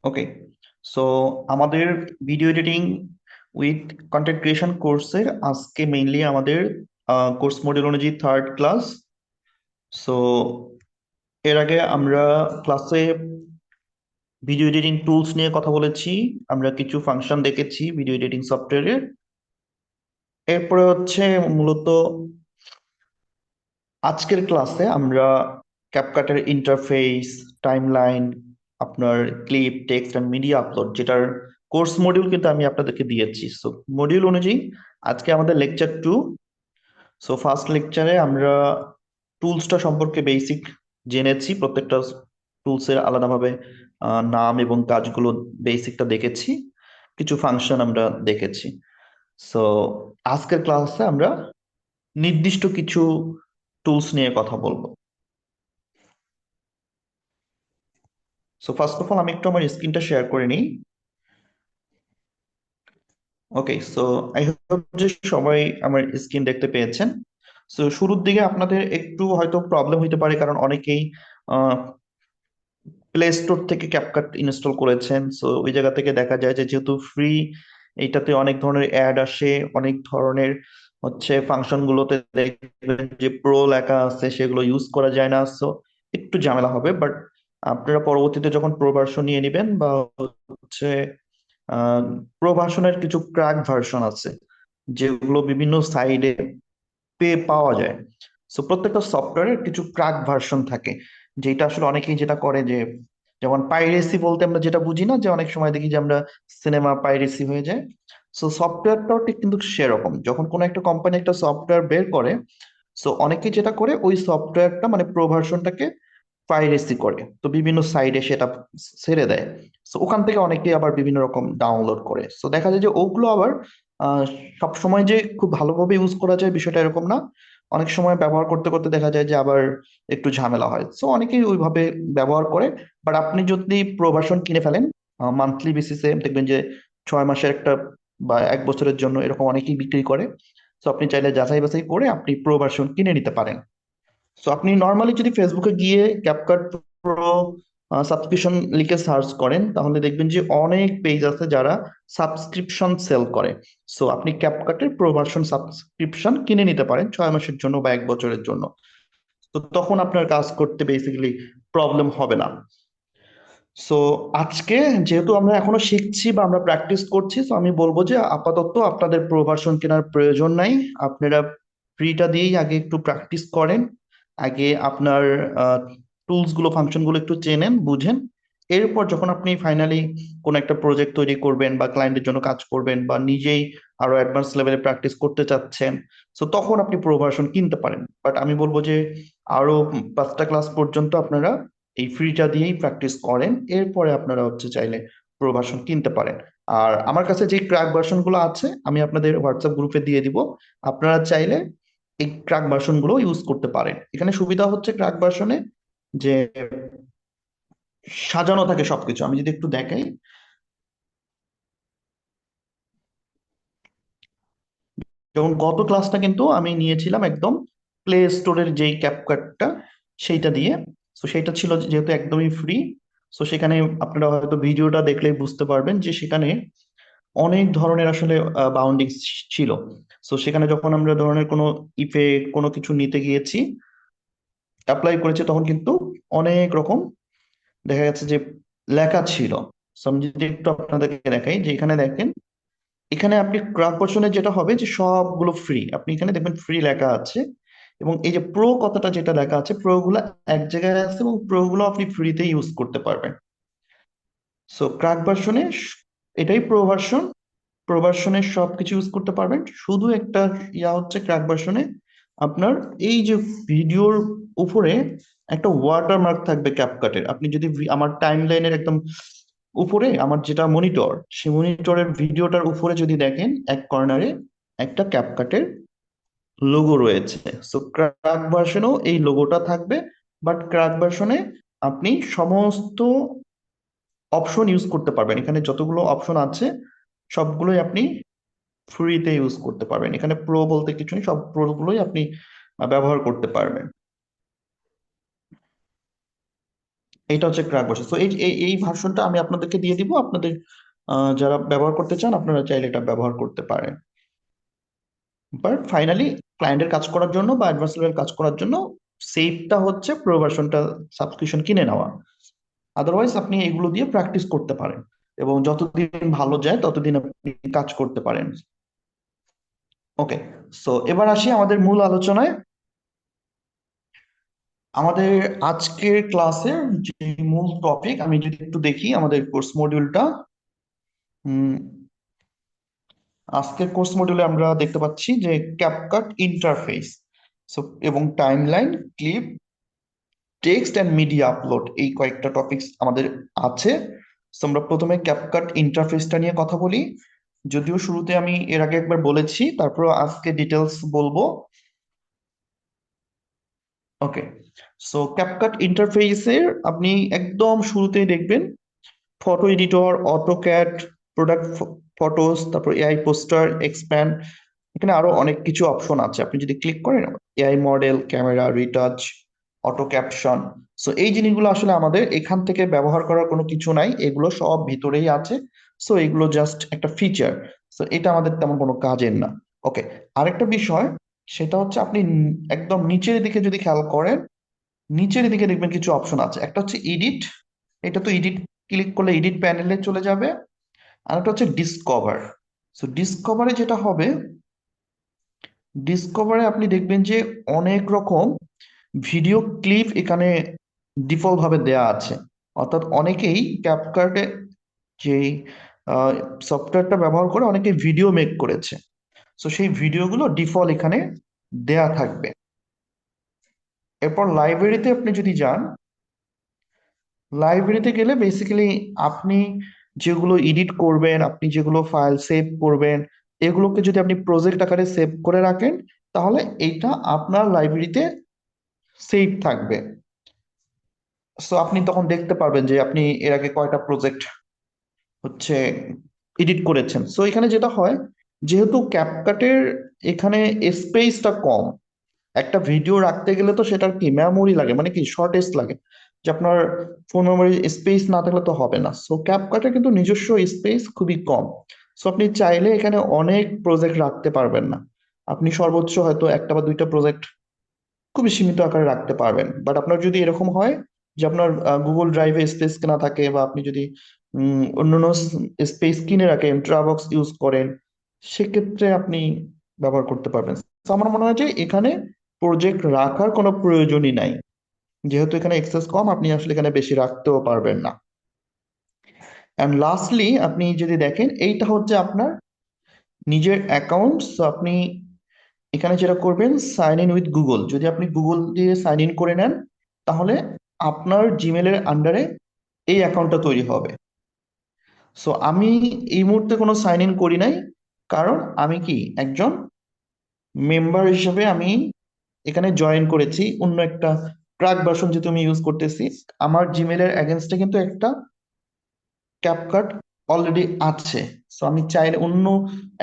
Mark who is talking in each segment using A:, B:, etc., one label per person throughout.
A: ওকে, so আমাদের video editing with content creation কোর্সের আজকে মেইনলি আমাদের কোর্স মডিউল অনুযায়ী থার্ড ক্লাস। সো এর আগে আমরা ক্লাসে ভিডিও এডিটিং টুলস নিয়ে কথা বলেছি। আমরা কিছু ফাংশন দেখেছি ভিডিও এডিটিং সফটওয়্যারের। এরপরে হচ্ছে মূলত আজকের ক্লাসে আমরা ক্যাপকাটের ইন্টারফেস, টাইমলাইন, আপনার clip, text and media upload, যেটার কোর্স মডিউল কিন্তু আমি আপনাদেরকে দিয়েছি। সো মডিউল অনুযায়ী আজকে আমাদের লেকচার 2। সো ফার্স্ট লেকচারে আমরা টুলসটা সম্পর্কে বেসিক জেনেছি, প্রত্যেকটা টুলসের আলাদাভাবে নাম এবং কাজগুলো বেসিকটা দেখেছি, কিছু ফাংশন আমরা দেখেছি। সো আজকের ক্লাসে আমরা নির্দিষ্ট কিছু টুলস নিয়ে কথা বলবো। সো ফার্স্ট অফ অল আমি একটু আমার স্ক্রিনটা শেয়ার করে নিই। ওকে, সো আই হোপ যে সবাই আমার স্ক্রিন দেখতে পেয়েছেন। সো শুরুর দিকে আপনাদের একটু হয়তো প্রবলেম হতে পারে, কারণ অনেকেই প্লে স্টোর থেকে ক্যাপকাট ইনস্টল করেছেন। সো ওই জায়গা থেকে দেখা যায় যে যেহেতু ফ্রি, এইটাতে অনেক ধরনের অ্যাড আসে, অনেক ধরনের হচ্ছে ফাংশন গুলোতে দেখবেন যে প্রো লেখা আছে, সেগুলো ইউজ করা যায় না। সো একটু ঝামেলা হবে, বাট আপনারা পরবর্তীতে যখন প্রো ভার্সন নিয়ে নেবেন বা হচ্ছে প্রো ভার্সনের কিছু ক্র্যাক ভার্সন আছে যেগুলো বিভিন্ন সাইডে পাওয়া যায়। সো প্রত্যেকটা সফটওয়্যারের কিছু ক্র্যাক ভার্সন থাকে, যেটা আসলে অনেকেই যেটা করে যে, যেমন পাইরেসি বলতে আমরা যেটা বুঝি না, যে অনেক সময় দেখি যে আমরা সিনেমা পাইরেসি হয়ে যায়। সো সফটওয়্যারটাও ঠিক কিন্তু সেরকম, যখন কোনো একটা কোম্পানি একটা সফটওয়্যার বের করে, সো অনেকেই যেটা করে ওই সফটওয়্যারটা মানে প্রো ভার্সনটাকে পাইরেসি করে, তো বিভিন্ন সাইডে সেটা ছেড়ে দেয়। সো ওখান থেকে অনেকেই আবার বিভিন্ন রকম ডাউনলোড করে। সো দেখা যায় যে ওগুলো আবার সব সময় যে খুব ভালোভাবে ইউজ করা যায় বিষয়টা এরকম না। অনেক সময় ব্যবহার করতে করতে দেখা যায় যে আবার একটু ঝামেলা হয়, সো অনেকেই ওইভাবে ব্যবহার করে। বাট আপনি যদি প্রো ভার্সন কিনে ফেলেন মান্থলি বেসিসে, দেখবেন যে 6 মাসের একটা বা 1 বছরের জন্য এরকম অনেকেই বিক্রি করে। সো আপনি চাইলে যাচাই বাছাই করে আপনি প্রো ভার্সন কিনে নিতে পারেন। সো আপনি নর্মালি যদি ফেসবুকে গিয়ে ক্যাপকাট প্রো সাবস্ক্রিপশন লিখে সার্চ করেন, তাহলে দেখবেন যে অনেক পেজ আছে যারা সাবস্ক্রিপশন সেল করে। সো আপনি ক্যাপকাটের প্রো ভার্সন সাবস্ক্রিপশন কিনে নিতে পারেন 6 মাসের জন্য বা 1 বছরের জন্য। তো তখন আপনার কাজ করতে বেসিক্যালি প্রবলেম হবে না। সো আজকে যেহেতু আমরা এখনো শিখছি বা আমরা প্র্যাকটিস করছি, তো আমি বলবো যে আপাতত আপনাদের প্রো ভার্সন কেনার প্রয়োজন নাই। আপনারা ফ্রিটা দিয়েই আগে একটু প্র্যাকটিস করেন, আগে আপনার টুলস গুলো, ফাংশন গুলো একটু চেনেন, বুঝেন। এরপর যখন আপনি ফাইনালি কোনো একটা প্রজেক্ট তৈরি করবেন বা ক্লায়েন্টের জন্য কাজ করবেন বা নিজেই আরো অ্যাডভান্স লেভেলে প্র্যাকটিস করতে চাচ্ছেন, সো তখন আপনি প্রো ভার্সন কিনতে পারেন। বাট আমি বলবো যে আরো 5টা ক্লাস পর্যন্ত আপনারা এই ফ্রিটা দিয়েই প্র্যাকটিস করেন, এরপরে আপনারা হচ্ছে চাইলে প্রো ভার্সন কিনতে পারেন। আর আমার কাছে যে ক্র্যাক ভার্সন গুলো আছে আমি আপনাদের হোয়াটসঅ্যাপ গ্রুপে দিয়ে দিব, আপনারা চাইলে এই ক্র্যাক ভার্সন গুলো ইউজ করতে পারেন। এখানে সুবিধা হচ্ছে ক্র্যাক ভার্সনে যে সাজানো থাকে সবকিছু। আমি যদি একটু দেখাই, যেমন গত ক্লাসটা কিন্তু আমি নিয়েছিলাম একদম প্লে স্টোরের যেই ক্যাপকাটটা সেইটা দিয়ে। তো সেইটা ছিল যেহেতু একদমই ফ্রি, তো সেখানে আপনারা হয়তো ভিডিওটা দেখলেই বুঝতে পারবেন যে সেখানে অনেক ধরনের আসলে বাউন্ডিংস ছিল। তো সেখানে যখন আমরা ধরনের কোনো ইফেক্ট কোনো কিছু নিতে গিয়েছি, অ্যাপ্লাই করেছি, তখন কিন্তু অনেক রকম দেখা গেছে যে লেখা ছিল। So আমি যদি একটু আপনাদেরকে দেখাই, যে এখানে দেখেন, এখানে আপনি ক্রাক ভার্সনে যেটা হবে যে সবগুলো ফ্রি, আপনি এখানে দেখবেন ফ্রি লেখা আছে, এবং এই যে প্রো কথাটা যেটা লেখা আছে, প্রো গুলা এক জায়গায় আছে এবং প্রো গুলো আপনি ফ্রিতে ইউজ করতে পারবেন। সো ক্রাক ভার্সনে এটাই প্রো ভার্সন, প্রো ভার্সনে সবকিছু ইউজ করতে পারবেন। শুধু একটা ইয়া হচ্ছে ক্র্যাক ভার্সনে আপনার এই যে ভিডিওর উপরে একটা ওয়াটারমার্ক থাকবে ক্যাপকাটের। আপনি যদি আমার টাইম লাইনের একদম উপরে আমার যেটা মনিটর, সেই মনিটরের ভিডিওটার উপরে যদি দেখেন এক কর্নারে একটা ক্যাপকাটের লোগো রয়েছে। সো ক্র্যাক ভার্সনেও এই লোগোটা থাকবে, বাট ক্র্যাক ভার্সনে আপনি সমস্ত অপশন ইউজ করতে পারবেন। এখানে যতগুলো অপশন আছে সবগুলোই আপনি ফ্রিতে ইউজ করতে পারবেন। এখানে প্রো বলতে কিছু নেই, সব প্রো গুলোই আপনি ব্যবহার করতে পারবেন। এইটা হচ্ছে ক্র্যাক ভার্সন। তো এই এই এই ভার্সনটা আমি আপনাদেরকে দিয়ে দিব, আপনাদের যারা ব্যবহার করতে চান আপনারা চাইলে এটা ব্যবহার করতে পারেন। বাট ফাইনালি ক্লায়েন্টের কাজ করার জন্য বা অ্যাডভান্স লেভেল কাজ করার জন্য সেফটা হচ্ছে প্রো ভার্সনটা সাবস্ক্রিপশন কিনে নেওয়া। আদারওয়াইজ আপনি এগুলো দিয়ে প্র্যাকটিস করতে পারেন এবং যতদিন ভালো যায় ততদিন আপনি কাজ করতে পারেন। ওকে, সো এবার আসি আমাদের মূল আলোচনায়। আমাদের আজকের ক্লাসের যে মূল টপিক, আমি যদি একটু দেখি আমাদের কোর্স মডিউলটা। আজকের কোর্স মডিউলে আমরা দেখতে পাচ্ছি যে ক্যাপকাট ইন্টারফেস, সো এবং timeline, clip, text and media upload, এই কয়েকটা টপিকস আমাদের আছে। So, আমরা প্রথমে ক্যাপকাট ইন্টারফেসটা নিয়ে কথা বলি। যদিও শুরুতে আমি এর আগে একবার বলেছি, তারপর আজকে ডিটেলস বলবো। ওকে, সো ক্যাপকাট ইন্টারফেসের আপনি একদম শুরুতেই দেখবেন photo editor, AutoCAD, product photos, তারপর এআই পোস্টার, এক্সপ্যান্ড। এখানে আরো অনেক কিছু অপশন আছে, আপনি যদি ক্লিক করেন AI model, camera, retouch, auto caption. So এই জিনিসগুলো আসলে আমাদের এখান থেকে ব্যবহার করার কোনো কিছু নাই, এগুলো সব ভিতরেই আছে। সো এগুলো জাস্ট একটা ফিচার। সো এটা আমাদের তেমন কোনো কাজের না। ওকে, আরেকটা বিষয়, সেটা হচ্ছে আপনি একদম নিচের দিকে যদি খেয়াল করেন, নিচের দিকে দেখবেন কিছু অপশন আছে। একটা হচ্ছে এডিট, এটা তো এডিট, ক্লিক করলে এডিট প্যানেলে চলে যাবে। আর একটা হচ্ছে ডিসকভার। সো ডিসকভারে যেটা হবে, ডিসকভারে আপনি দেখবেন যে অনেক রকম ভিডিও ক্লিপ এখানে ডিফল্ট ভাবে দেয়া আছে। অর্থাৎ অনেকেই ক্যাপকাটে যে সফটওয়্যারটা ব্যবহার করে অনেকে ভিডিও মেক করেছে। সো সেই ভিডিওগুলো ডিফল্ট এখানে দেয়া থাকবে। এরপর লাইব্রেরিতে আপনি যদি যান, লাইব্রেরিতে গেলে বেসিক্যালি আপনি যেগুলো এডিট করবেন, আপনি যেগুলো ফাইল সেভ করবেন, এগুলোকে যদি আপনি প্রজেক্ট আকারে সেভ করে রাখেন, তাহলে এইটা আপনার লাইব্রেরিতে সেভ থাকবে। সো আপনি তখন দেখতে পারবেন যে আপনি এর আগে কয়টা প্রজেক্ট হচ্ছে এডিট করেছেন। সো এখানে যেটা হয়, যেহেতু ক্যাপকাটের এখানে স্পেসটা কম, একটা ভিডিও রাখতে গেলে তো সেটার কি মেমোরি লাগে, মানে কি শর্টেজ লাগে, যে আপনার ফোন মেমোরি স্পেস না থাকলে তো হবে না। সো ক্যাপকাটের কিন্তু নিজস্ব স্পেস খুবই কম। সো আপনি চাইলে এখানে অনেক প্রজেক্ট রাখতে পারবেন না, আপনি সর্বোচ্চ হয়তো একটা বা দুইটা প্রজেক্ট খুবই সীমিত আকারে রাখতে পারবেন। বাট আপনার যদি এরকম হয় যে আপনার গুগল ড্রাইভে স্পেস কেনা থাকে, বা আপনি যদি অন্যান্য স্পেস কিনে রাখেন, ড্রপবক্স ইউজ করেন, সেক্ষেত্রে আপনি ব্যবহার করতে পারবেন। তো আমার মনে হয় যে এখানে প্রজেক্ট রাখার কোনো প্রয়োজনই নাই, যেহেতু এখানে এক্সেস কম, আপনি আসলে এখানে বেশি রাখতেও পারবেন না। অ্যান্ড লাস্টলি আপনি যদি দেখেন, এইটা হচ্ছে আপনার নিজের অ্যাকাউন্ট। সো আপনি এখানে যেটা করবেন, সাইন ইন উইথ গুগল, যদি আপনি গুগল দিয়ে সাইন ইন করে নেন, তাহলে আপনার জিমেলের আন্ডারে এই অ্যাকাউন্টটা তৈরি হবে। সো আমি এই মুহূর্তে কোনো সাইন ইন করি নাই, কারণ আমি কি একজন মেম্বার হিসেবে আমি এখানে জয়েন করেছি অন্য একটা ক্র্যাক ভার্সন যেহেতু আমি ইউজ করতেছি। আমার জিমেলের এগেনস্টে কিন্তু একটা ক্যাপকাট অলরেডি আছে। সো আমি চাইলে অন্য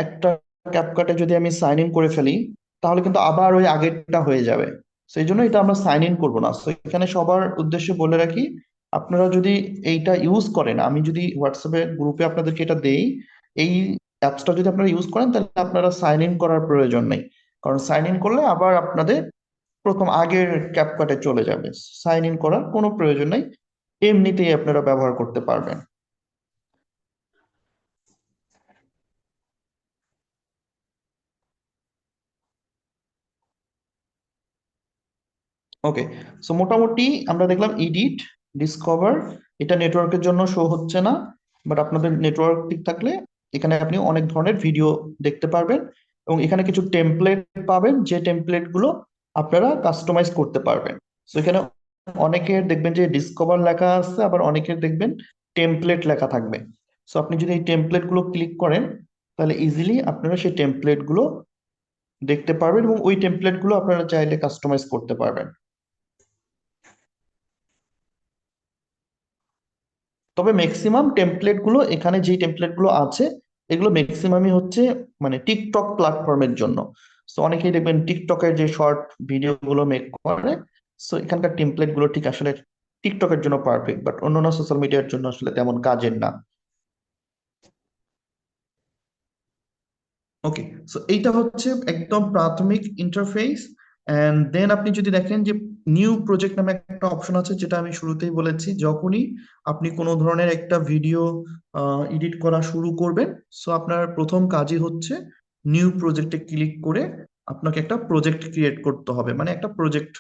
A: একটা ক্যাপকাটে যদি আমি সাইন ইন করে ফেলি, তাহলে কিন্তু আবার ওই আগেরটা হয়ে যাবে। তো এই জন্য এটা আমরা সাইন ইন করবো না। তো এখানে সবার উদ্দেশ্যে বলে রাখি, আপনারা যদি এইটা ইউজ করেন, আমি যদি হোয়াটসঅ্যাপে গ্রুপে আপনাদেরকে এটা দেই, এই অ্যাপসটা যদি আপনারা ইউজ করেন, তাহলে আপনারা সাইন ইন করার প্রয়োজন নেই। কারণ সাইন ইন করলে আবার আপনাদের প্রথম আগের ক্যাপকাটে চলে যাবে। সাইন ইন করার কোনো প্রয়োজন নেই, এমনিতেই আপনারা ব্যবহার করতে পারবেন। ওকে, সো মোটামুটি আমরা দেখলাম এডিট, ডিসকভার, এটা নেটওয়ার্কের জন্য শো হচ্ছে না, বাট আপনাদের নেটওয়ার্ক ঠিক থাকলে এখানে আপনি অনেক ধরনের ভিডিও দেখতে পারবেন। এবং এখানে কিছু টেমপ্লেট পাবেন, যে টেমপ্লেট গুলো আপনারা কাস্টমাইজ করতে পারবেন। সো এখানে অনেকের দেখবেন যে ডিসকভার লেখা আছে, আবার অনেকের দেখবেন টেমপ্লেট লেখা থাকবে। সো আপনি যদি এই টেমপ্লেট গুলো ক্লিক করেন, তাহলে ইজিলি আপনারা সেই টেমপ্লেট গুলো দেখতে পারবেন এবং ওই টেমপ্লেট গুলো আপনারা চাইলে কাস্টমাইজ করতে পারবেন। তবে ম্যাক্সিমাম টেমপ্লেট গুলো, এখানে যে টেমপ্লেট গুলো আছে, এগুলো ম্যাক্সিমামই হচ্ছে মানে টিকটক প্ল্যাটফর্মের জন্য। সো অনেকেই দেখবেন টিকটকের যে শর্ট ভিডিও গুলো মেক করে, সো এখানকার টেমপ্লেট গুলো ঠিক আসলে টিকটকের জন্য পারফেক্ট, বাট অন্যান্য সোশ্যাল মিডিয়ার জন্য আসলে তেমন কাজের না। ওকে, সো এইটা হচ্ছে একদম প্রাথমিক ইন্টারফেস। এন্ড দেন আপনি যদি দেখেন যে নিউ প্রজেক্ট নামে একটা অপশন আছে, যেটা আমি শুরুতেই বলেছি, যখনই আপনি কোনো ধরনের একটা ভিডিও এডিট করা শুরু করবেন, সো আপনার প্রথম কাজই হচ্ছে নিউ প্রজেক্টে ক্লিক করে আপনাকে একটা প্রজেক্ট ক্রিয়েট করতে হবে, মানে একটা প্রজেক্ট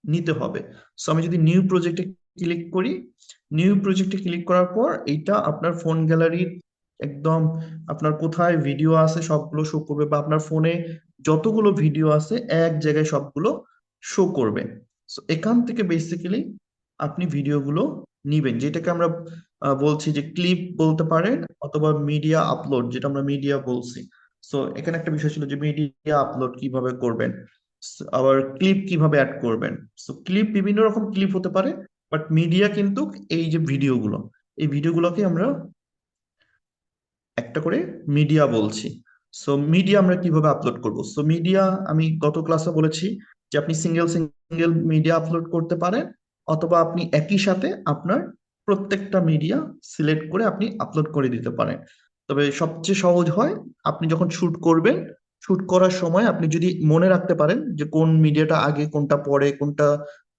A: নিতে হবে। সো আমি যদি নিউ প্রজেক্টে ক্লিক করি, নিউ প্রজেক্টে ক্লিক করার পর এইটা আপনার ফোন গ্যালারির একদম আপনার কোথায় ভিডিও আছে সবগুলো শো করবে, বা আপনার ফোনে যতগুলো ভিডিও আছে এক জায়গায় সবগুলো শো করবে। সো এখান থেকে বেসিক্যালি আপনি ভিডিওগুলো নিবেন, যেটাকে আমরা বলছি যে ক্লিপ বলতে পারেন, অথবা মিডিয়া আপলোড, যেটা আমরা মিডিয়া বলছি। সো এখানে একটা বিষয় ছিল যে মিডিয়া আপলোড কিভাবে করবেন, আবার ক্লিপ কিভাবে অ্যাড করবেন। সো ক্লিপ বিভিন্ন রকম ক্লিপ হতে পারে, বাট মিডিয়া কিন্তু এই যে ভিডিওগুলো, এই ভিডিওগুলোকে আমরা একটা করে মিডিয়া বলছি। সো মিডিয়া আমরা কিভাবে আপলোড করব? সো মিডিয়া আমি গত ক্লাসে বলেছি যে আপনি সিঙ্গেল সিঙ্গেল মিডিয়া আপলোড করতে পারেন, অথবা আপনি একই সাথে আপনার প্রত্যেকটা মিডিয়া সিলেক্ট করে আপনি আপলোড করে দিতে পারেন। তবে সবচেয়ে সহজ হয় আপনি যখন শুট করবেন, শুট করার সময় আপনি যদি মনে রাখতে পারেন যে কোন মিডিয়াটা আগে, কোনটা পরে, কোনটা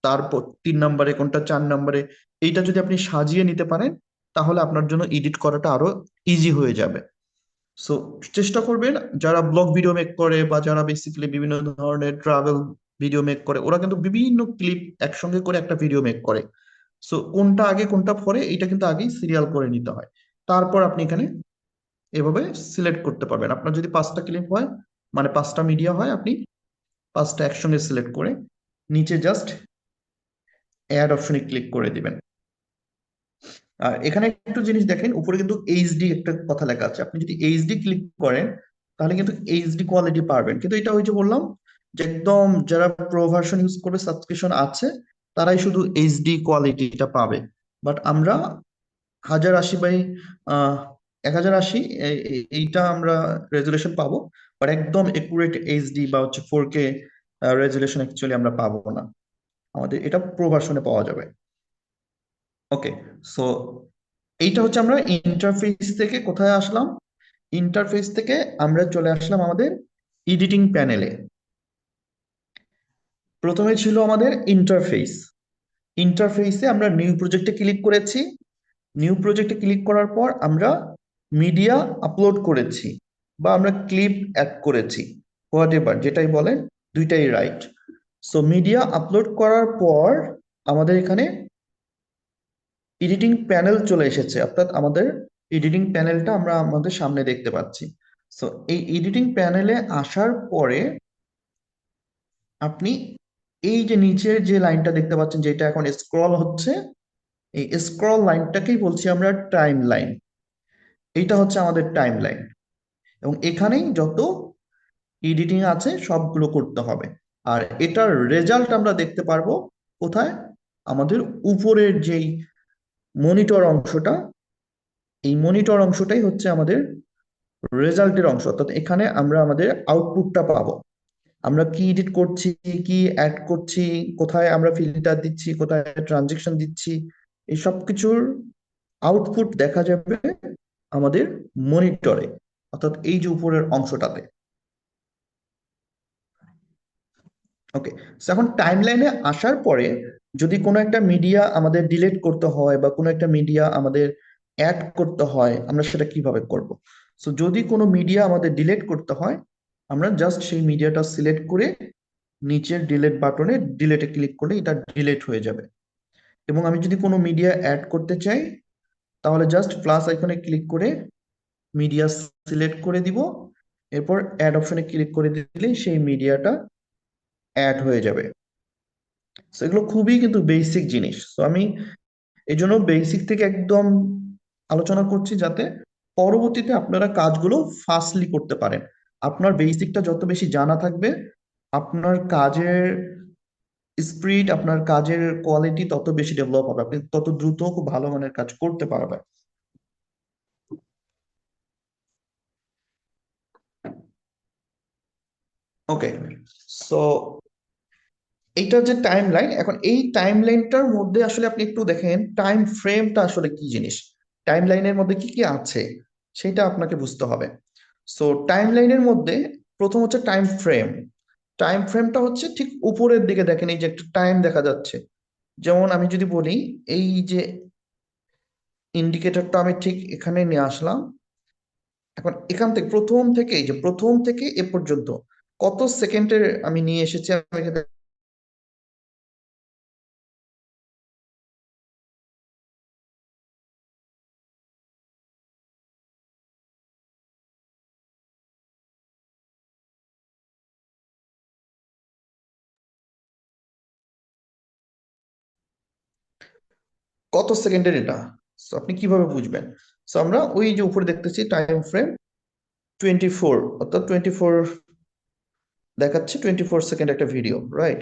A: তারপর 3 নম্বরে, কোনটা 4 নম্বরে, এইটা যদি আপনি সাজিয়ে নিতে পারেন, তাহলে আপনার জন্য এডিট করাটা আরো ইজি হয়ে যাবে। সো চেষ্টা করবেন, যারা ব্লগ ভিডিও মেক করে বা যারা বেসিক্যালি বিভিন্ন ধরনের ট্রাভেল ভিডিও মেক করে, ওরা কিন্তু বিভিন্ন ক্লিপ একসঙ্গে করে একটা ভিডিও মেক করে। সো কোনটা আগে কোনটা পরে এটা কিন্তু আগেই সিরিয়াল করে নিতে হয়, তারপর আপনি এখানে এভাবে সিলেক্ট করতে পারবেন। আপনার যদি 5টা ক্লিপ হয়, মানে 5টা মিডিয়া হয়, আপনি 5টা একসঙ্গে সিলেক্ট করে নিচে জাস্ট অ্যাড অপশনে ক্লিক করে দিবেন। আর এখানে একটু জিনিস দেখেন, উপরে কিন্তু এইচডি একটা কথা লেখা আছে, আপনি যদি এইচডি ক্লিক করেন তাহলে কিন্তু এইচডি কোয়ালিটি পাবেন, কিন্তু এটা ওই যে বললাম যে একদম যারা প্রো ভার্সন ইউজ করবে, সাবস্ক্রিপশন আছে, তারাই শুধু এইচডি কোয়ালিটিটা পাবে। বাট আমরা 1080 বাই 1080 এইটা আমরা রেজুলেশন পাবো, বাট একদম একুরেট এইচডি বা হচ্ছে 4K রেজুলেশন অ্যাকচুয়ালি আমরা পাবো না, আমাদের এটা প্রো ভার্সনে পাওয়া যাবে। ওকে, সো এইটা হচ্ছে আমরা ইন্টারফেস থেকে কোথায় আসলাম, ইন্টারফেস থেকে আমরা চলে আসলাম আমাদের এডিটিং প্যানেলে। প্রথমে ছিল আমাদের ইন্টারফেস, ইন্টারফেসে আমরা নিউ প্রজেক্টে ক্লিক করেছি, নিউ প্রজেক্টে ক্লিক করার পর আমরা মিডিয়া আপলোড করেছি, বা আমরা ক্লিপ অ্যাড করেছি, হোয়াট এভার যেটাই বলেন, দুইটাই রাইট। সো মিডিয়া আপলোড করার পর আমাদের এখানে এডিটিং প্যানেল চলে এসেছে, অর্থাৎ আমাদের এডিটিং প্যানেলটা আমরা আমাদের সামনে দেখতে পাচ্ছি। সো এই এডিটিং প্যানেলে আসার পরে আপনি এই যে নিচের যে লাইনটা দেখতে পাচ্ছেন, যেটা এখন স্ক্রল হচ্ছে, এই স্ক্রল লাইনটাকেই বলছি আমরা টাইম লাইন। এইটা হচ্ছে আমাদের টাইম লাইন, এবং এখানেই যত এডিটিং আছে সবগুলো করতে হবে। আর এটার রেজাল্ট আমরা দেখতে পারবো কোথায়? আমাদের উপরের যেই মনিটর অংশটা, এই মনিটর অংশটাই হচ্ছে আমাদের রেজাল্টের অংশ, অর্থাৎ এখানে আমরা আমাদের আউটপুটটা পাবো। আমরা কি এডিট করছি, কি অ্যাড করছি, কোথায় আমরা ফিল্টার দিচ্ছি, কোথায় ট্রানজেকশন দিচ্ছি, এই সব কিছুর আউটপুট দেখা যাবে আমাদের মনিটরে, অর্থাৎ এই যে উপরের অংশটাতে। ওকে, এখন টাইমলাইনে আসার পরে যদি কোনো একটা মিডিয়া আমাদের ডিলিট করতে হয়, বা কোনো একটা মিডিয়া আমাদের অ্যাড করতে হয়, আমরা সেটা কিভাবে করব? সো যদি কোনো মিডিয়া আমাদের ডিলিট করতে হয়, আমরা জাস্ট সেই মিডিয়াটা সিলেক্ট করে নিচের ডিলিট বাটনে ডিলিটে ক্লিক করলে এটা ডিলিট হয়ে যাবে। এবং আমি যদি কোনো মিডিয়া অ্যাড করতে চাই, তাহলে জাস্ট প্লাস আইকনে ক্লিক করে মিডিয়া সিলেক্ট করে দিব, এরপর অ্যাড অপশনে ক্লিক করে দিলেই সেই মিডিয়াটা অ্যাড হয়ে যাবে। সো এগুলো খুবই কিন্তু বেসিক জিনিস, তো আমি এই জন্য বেসিক থেকে একদম আলোচনা করছি, যাতে পরবর্তীতে আপনারা কাজগুলো ফাস্টলি করতে পারেন। আপনার বেসিকটা যত বেশি জানা থাকবে, আপনার কাজের স্পিড, আপনার কাজের কোয়ালিটি তত বেশি ডেভেলপ হবে, আপনি তত দ্রুত খুব ভালো মানের কাজ করতে পারবেন। ওকে, সো এইটা যে টাইম লাইন, এখন এই টাইম লাইনটার মধ্যে আসলে আপনি একটু দেখেন টাইম ফ্রেমটা আসলে কি জিনিস, টাইম লাইনের মধ্যে কি কি আছে সেটা আপনাকে বুঝতে হবে। সো টাইম লাইনের মধ্যে প্রথম হচ্ছে টাইম ফ্রেম। টাইম ফ্রেমটা হচ্ছে ঠিক উপরের দিকে দেখেন, এই যে একটা টাইম দেখা যাচ্ছে। যেমন আমি যদি বলি, এই যে ইন্ডিকেটরটা আমি ঠিক এখানে নিয়ে আসলাম, এখন এখান থেকে প্রথম থেকে, এই যে প্রথম থেকে এ পর্যন্ত কত সেকেন্ডের আমি নিয়ে এসেছি, আমি এখানে কত সেকেন্ডের এটা। So আপনি কিভাবে বুঝবেন? সো আমরা ওই যে উপরে দেখতেছি টাইম ফ্রেম 24, অর্থাৎ 24 দেখাচ্ছে, 24 সেকেন্ড একটা ভিডিও, রাইট?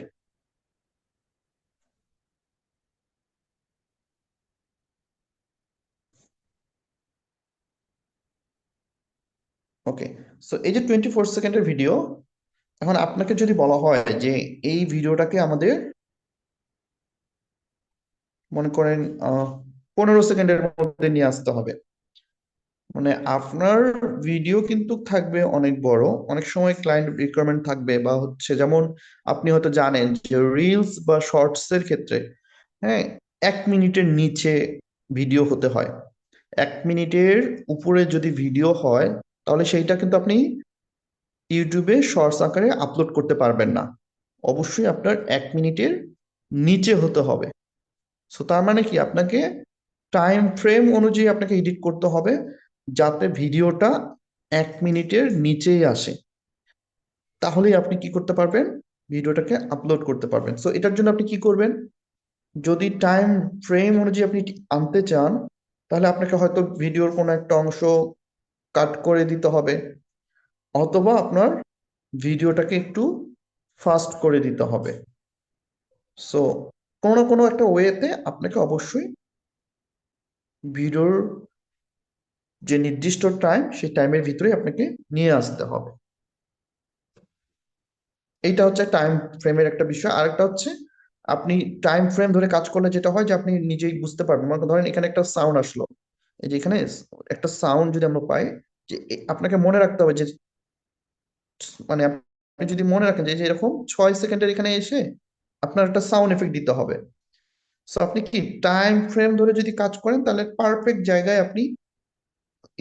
A: ওকে, সো এই যে 24 সেকেন্ডের ভিডিও, এখন আপনাকে যদি বলা হয় যে এই ভিডিওটাকে আমাদের মনে করেন 15 সেকেন্ডের মধ্যে নিয়ে আসতে হবে, মানে আপনার ভিডিও কিন্তু থাকবে অনেক বড়, অনেক সময় ক্লায়েন্ট রিকোয়ারমেন্ট থাকবে, বা হচ্ছে যেমন আপনি হয়তো জানেন যে রিলস বা শর্টস এর ক্ষেত্রে, হ্যাঁ, 1 মিনিটের নিচে ভিডিও হতে হয়। 1 মিনিটের উপরে যদি ভিডিও হয়, তাহলে সেইটা কিন্তু আপনি ইউটিউবে শর্টস আকারে আপলোড করতে পারবেন না। অবশ্যই আপনার 1 মিনিটের নিচে হতে হবে। সো তার মানে কি, আপনাকে টাইম ফ্রেম অনুযায়ী আপনাকে এডিট করতে হবে, যাতে ভিডিওটা 1 মিনিটের নিচেই আসে। তাহলেই আপনি কি করতে পারবেন, ভিডিওটাকে আপলোড করতে পারবেন। সো এটার জন্য আপনি কি করবেন, যদি টাইম ফ্রেম অনুযায়ী আপনি আনতে চান, তাহলে আপনাকে হয়তো ভিডিওর কোনো একটা অংশ কাট করে দিতে হবে, অথবা আপনার ভিডিওটাকে একটু ফাস্ট করে দিতে হবে। সো কোনো না কোনো একটা ওয়েতে আপনাকে অবশ্যই ভিডিওর যে নির্দিষ্ট টাইম, সেই টাইমের ভিতরে আপনাকে নিয়ে আসতে হবে। এইটা হচ্ছে টাইম ফ্রেমের একটা বিষয়। আরেকটা হচ্ছে, আপনি টাইম ফ্রেম ধরে কাজ করলে যেটা হয় যে আপনি নিজেই বুঝতে পারবেন, মনে করেন ধরেন এখানে একটা সাউন্ড আসলো, এই যে এখানে একটা সাউন্ড যদি আমরা পাই, যে আপনাকে মনে রাখতে হবে যে, মানে আপনি যদি মনে রাখেন যে এই যে এরকম 6 সেকেন্ডের এখানে এসে আপনার একটা সাউন্ড এফেক্ট দিতে হবে। সো আপনি কি টাইম ফ্রেম ধরে যদি কাজ করেন, তাহলে পারফেক্ট জায়গায় আপনি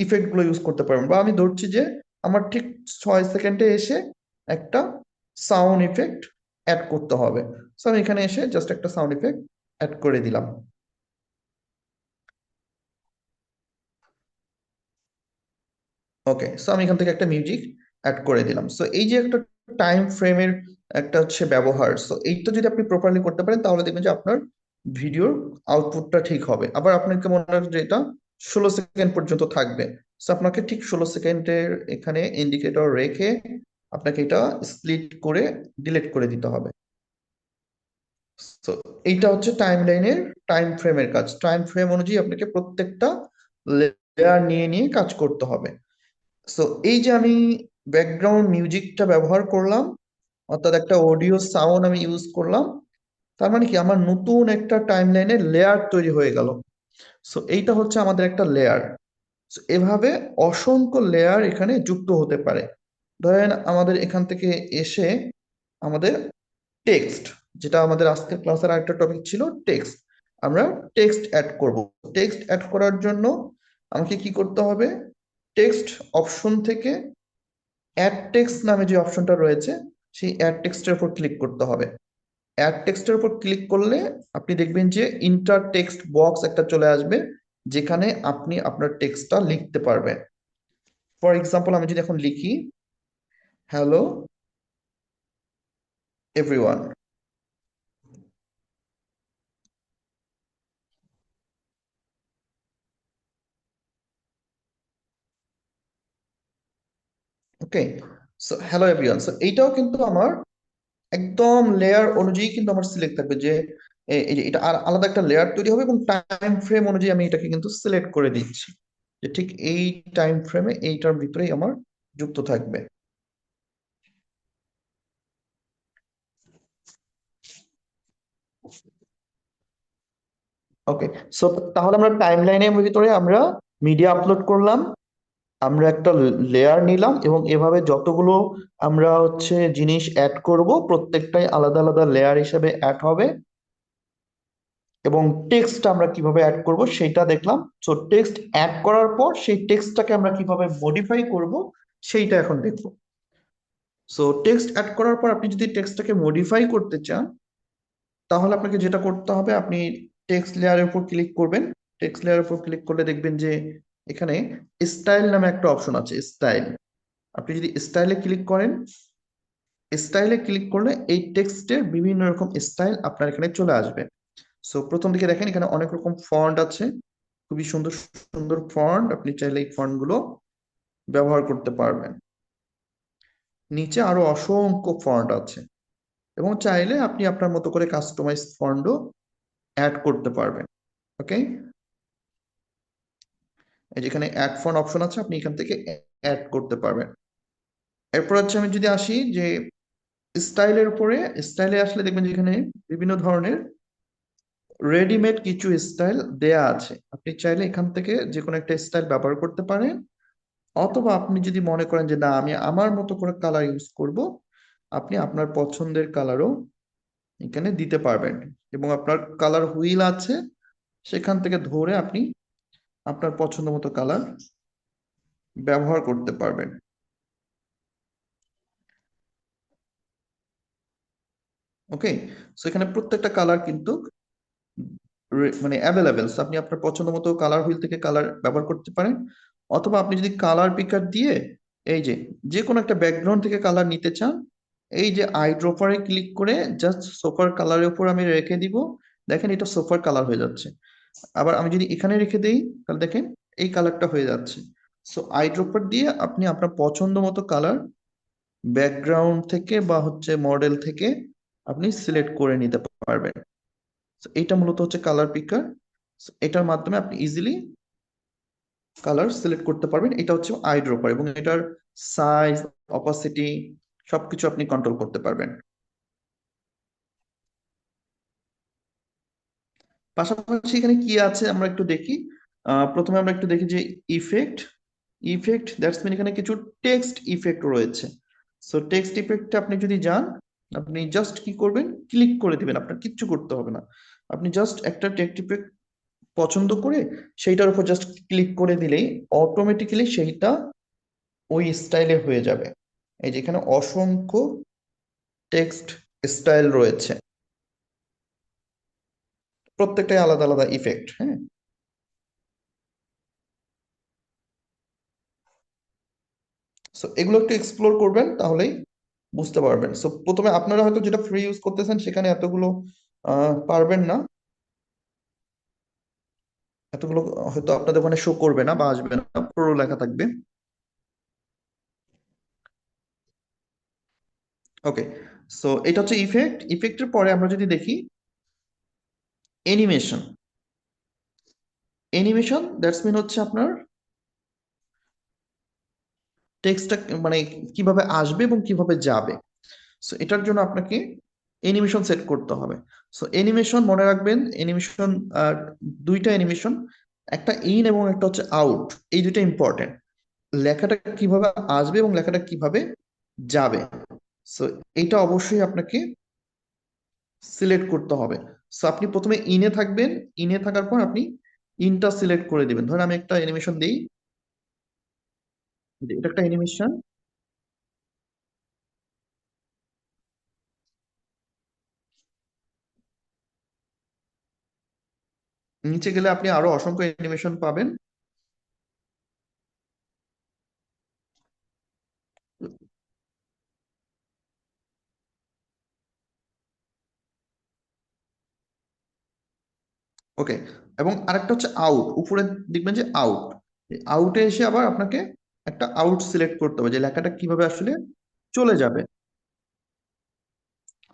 A: ইফেক্ট গুলো ইউজ করতে পারবেন। বা আমি ধরছি যে আমার ঠিক 6 সেকেন্ডে এসে একটা সাউন্ড ইফেক্ট অ্যাড করতে হবে। সো আমি এখানে এসে জাস্ট একটা সাউন্ড ইফেক্ট অ্যাড করে দিলাম। ওকে, সো আমি এখান থেকে একটা মিউজিক অ্যাড করে দিলাম। সো এই যে একটা টাইম ফ্রেমের একটা হচ্ছে ব্যবহার, সো এইটা যদি আপনি প্রপারলি করতে পারেন, তাহলে দেখবেন যে আপনার ভিডিওর আউটপুটটা ঠিক হবে। আবার আপনাকে মনে রাখবেন যে এটা 16 সেকেন্ড পর্যন্ত থাকবে। সো আপনাকে ঠিক 16 সেকেন্ডের এখানে ইন্ডিকেটর রেখে আপনাকে এটা স্প্লিট করে ডিলিট করে দিতে হবে। তো এইটা হচ্ছে টাইম লাইনের টাইম ফ্রেমের কাজ। টাইম ফ্রেম অনুযায়ী আপনাকে প্রত্যেকটা লেয়ার নিয়ে নিয়ে কাজ করতে হবে। সো এই যে আমি ব্যাকগ্রাউন্ড মিউজিকটা ব্যবহার করলাম, অর্থাৎ একটা অডিও সাউন্ড আমি ইউজ করলাম, তার মানে কি আমার নতুন একটা টাইম লাইনের লেয়ার তৈরি হয়ে গেল। সো এইটা হচ্ছে আমাদের একটা লেয়ার। সো এভাবে অসংখ্য লেয়ার এখানে যুক্ত হতে পারে। ধরেন আমাদের এখান থেকে এসে আমাদের টেক্সট, যেটা আমাদের আজকের ক্লাসের আরেকটা টপিক ছিল, টেক্সট। আমরা টেক্সট অ্যাড করব। টেক্সট অ্যাড করার জন্য আমাকে কি করতে হবে, টেক্সট অপশন থেকে অ্যাড টেক্সট নামে যে অপশনটা রয়েছে, সেই অ্যাড টেক্সটের উপর ক্লিক করতে হবে। অ্যাড টেক্সটের উপর ক্লিক করলে আপনি দেখবেন যে ইন্টার টেক্সট বক্স একটা চলে আসবে, যেখানে আপনি আপনার টেক্সটটা লিখতে পারবেন। ফর এক্সাম্পল আমি যদি এখন লিখি, হ্যালো এভরিওয়ান, ওকে, সো হ্যালো এভরিওয়ান। সো এইটাও কিন্তু আমার একদম লেয়ার অনুযায়ী কিন্তু আমার সিলেক্ট থাকবে যে এই যে এটা আর আলাদা একটা লেয়ার তৈরি হবে, এবং টাইম ফ্রেম অনুযায়ী আমি এটাকে কিন্তু সিলেক্ট করে দিচ্ছি যে ঠিক এই টাইম ফ্রেমে এইটার ভিতরেই আমার যুক্ত থাকবে। ওকে, সো তাহলে আমরা টাইম লাইনের ভিতরে আমরা মিডিয়া আপলোড করলাম, আমরা একটা লেয়ার নিলাম, এবং এভাবে যতগুলো আমরা হচ্ছে জিনিস অ্যাড করব প্রত্যেকটাই আলাদা আলাদা লেয়ার হিসেবে অ্যাড হবে। এবং টেক্সট আমরা কিভাবে অ্যাড করব সেটা দেখলাম। সো টেক্সট অ্যাড করার পর সেই টেক্সটটাকে আমরা কিভাবে মডিফাই করব সেইটা এখন দেখবো। সো টেক্সট অ্যাড করার পর আপনি যদি টেক্সটটাকে মডিফাই করতে চান, তাহলে আপনাকে যেটা করতে হবে, আপনি টেক্সট লেয়ারের উপর ক্লিক করবেন। টেক্সট লেয়ারের উপর ক্লিক করলে দেখবেন যে এখানে স্টাইল নামে একটা অপশন আছে, স্টাইল। আপনি যদি স্টাইলে ক্লিক করেন, স্টাইলে ক্লিক করলে এই টেক্সটের বিভিন্ন রকম স্টাইল আপনার এখানে চলে আসবে। সো প্রথম দিকে দেখেন এখানে অনেক রকম ফন্ট আছে, খুবই সুন্দর সুন্দর ফন্ট, আপনি চাইলে এই ফন্ট গুলো ব্যবহার করতে পারবেন। নিচে আরো অসংখ্য ফন্ট আছে, এবং চাইলে আপনি আপনার মতো করে কাস্টমাইজ ফন্টও অ্যাড করতে পারবেন। ওকে, এই যেখানে অ্যাড ফন্ট অপশন আছে, আপনি এখান থেকে অ্যাড করতে পারবেন। এরপর হচ্ছে আমি যদি আসি যে স্টাইলের উপরে, স্টাইলে আসলে দেখবেন যে এখানে বিভিন্ন ধরনের রেডিমেড কিছু স্টাইল দেয়া আছে, আপনি চাইলে এখান থেকে যে কোনো একটা স্টাইল ব্যবহার করতে পারেন। অথবা আপনি যদি মনে করেন যে না, আমি আমার মতো করে কালার ইউজ করব, আপনি আপনার পছন্দের কালারও এখানে দিতে পারবেন। এবং আপনার কালার হুইল আছে, সেখান থেকে ধরে আপনি আপনার পছন্দ মতো কালার ব্যবহার করতে পারবেন। ওকে, সো এখানে প্রত্যেকটা কালার কিন্তু মানে অ্যাভেলেবেল, আপনি আপনার পছন্দ মতো কালার হুইল থেকে কালার ব্যবহার করতে পারেন। অথবা আপনি যদি কালার পিকার দিয়ে এই যে যে কোনো একটা ব্যাকগ্রাউন্ড থেকে কালার নিতে চান, এই যে আই ড্রপারে ক্লিক করে জাস্ট সোফার কালারের উপর আমি রেখে দিব, দেখেন এটা সোফার কালার হয়ে যাচ্ছে। আবার আমি যদি এখানে রেখে দেই, তাহলে দেখেন এই কালারটা হয়ে যাচ্ছে। সো আই ড্রপার দিয়ে আপনি আপনার পছন্দ মতো কালার ব্যাকগ্রাউন্ড থেকে বা হচ্ছে মডেল থেকে আপনি সিলেক্ট করে নিতে পারবেন। So, এটা মূলত হচ্ছে কালার পিকার। এটার মাধ্যমে আপনি ইজিলি কালার সিলেক্ট করতে পারবেন। এটা হচ্ছে আই ড্রপার, এবং এটার সাইজ, অপাসিটি সবকিছু আপনি কন্ট্রোল করতে পারবেন। পাশাপাশি এখানে কি আছে আমরা একটু দেখি। প্রথমে আমরা একটু দেখি যে ইফেক্ট। ইফেক্ট দ্যাটস মিন এখানে কিছু টেক্সট ইফেক্ট রয়েছে। সো টেক্সট ইফেক্টে আপনি যদি যান, আপনি জাস্ট কি করবেন, ক্লিক করে দিবেন, আপনার কিচ্ছু করতে হবে না। আপনি জাস্ট একটা টেক্সট ইফেক্ট পছন্দ করে সেইটার উপর জাস্ট ক্লিক করে দিলেই অটোমেটিক্যালি সেইটা ওই স্টাইলে হয়ে যাবে। এই যে এখানে অসংখ্য টেক্সট স্টাইল রয়েছে, প্রত্যেকটাই আলাদা আলাদা ইফেক্ট। হ্যাঁ, সো এগুলো একটু এক্সপ্লোর করবেন, তাহলেই বুঝতে পারবেন। সো প্রথমে আপনারা হয়তো যেটা ফ্রি ইউজ করতেছেন সেখানে এতগুলো পারবেন না, এতগুলো হয়তো আপনাদের ওখানে শো করবে না বা আসবে না, পুরো লেখা থাকবে। ওকে, সো এটা হচ্ছে ইফেক্ট। ইফেক্টের পরে আমরা যদি দেখি অ্যানিমেশন। অ্যানিমেশন দ্যাটস মিন হচ্ছে আপনার টেক্সটটা মানে কিভাবে আসবে এবং কিভাবে যাবে। সো এটার জন্য আপনাকে অ্যানিমেশন সেট করতে হবে। সো অ্যানিমেশন মনে রাখবেন, অ্যানিমেশন দুইটা অ্যানিমেশন, একটা ইন এবং একটা হচ্ছে আউট, এই দুইটা ইম্পর্টেন্ট। লেখাটা কিভাবে আসবে এবং লেখাটা কিভাবে যাবে, সো এইটা অবশ্যই আপনাকে সিলেক্ট করতে হবে। সো আপনি প্রথমে ইনে থাকবেন, ইনে থাকার পর আপনি ইনটা সিলেক্ট করে দিবেন। ধরেন আমি একটা অ্যানিমেশন দিই, এটা একটা অ্যানিমেশন। নিচে গেলে আপনি আরো অসংখ্য অ্যানিমেশন পাবেন। ওকে, এবং আরেকটা হচ্ছে আউট, উপরে দেখবেন যে আউট। আউটে এসে আবার আপনাকে একটা আউট সিলেক্ট করতে হবে, যে লেখাটা কিভাবে আসলে চলে যাবে।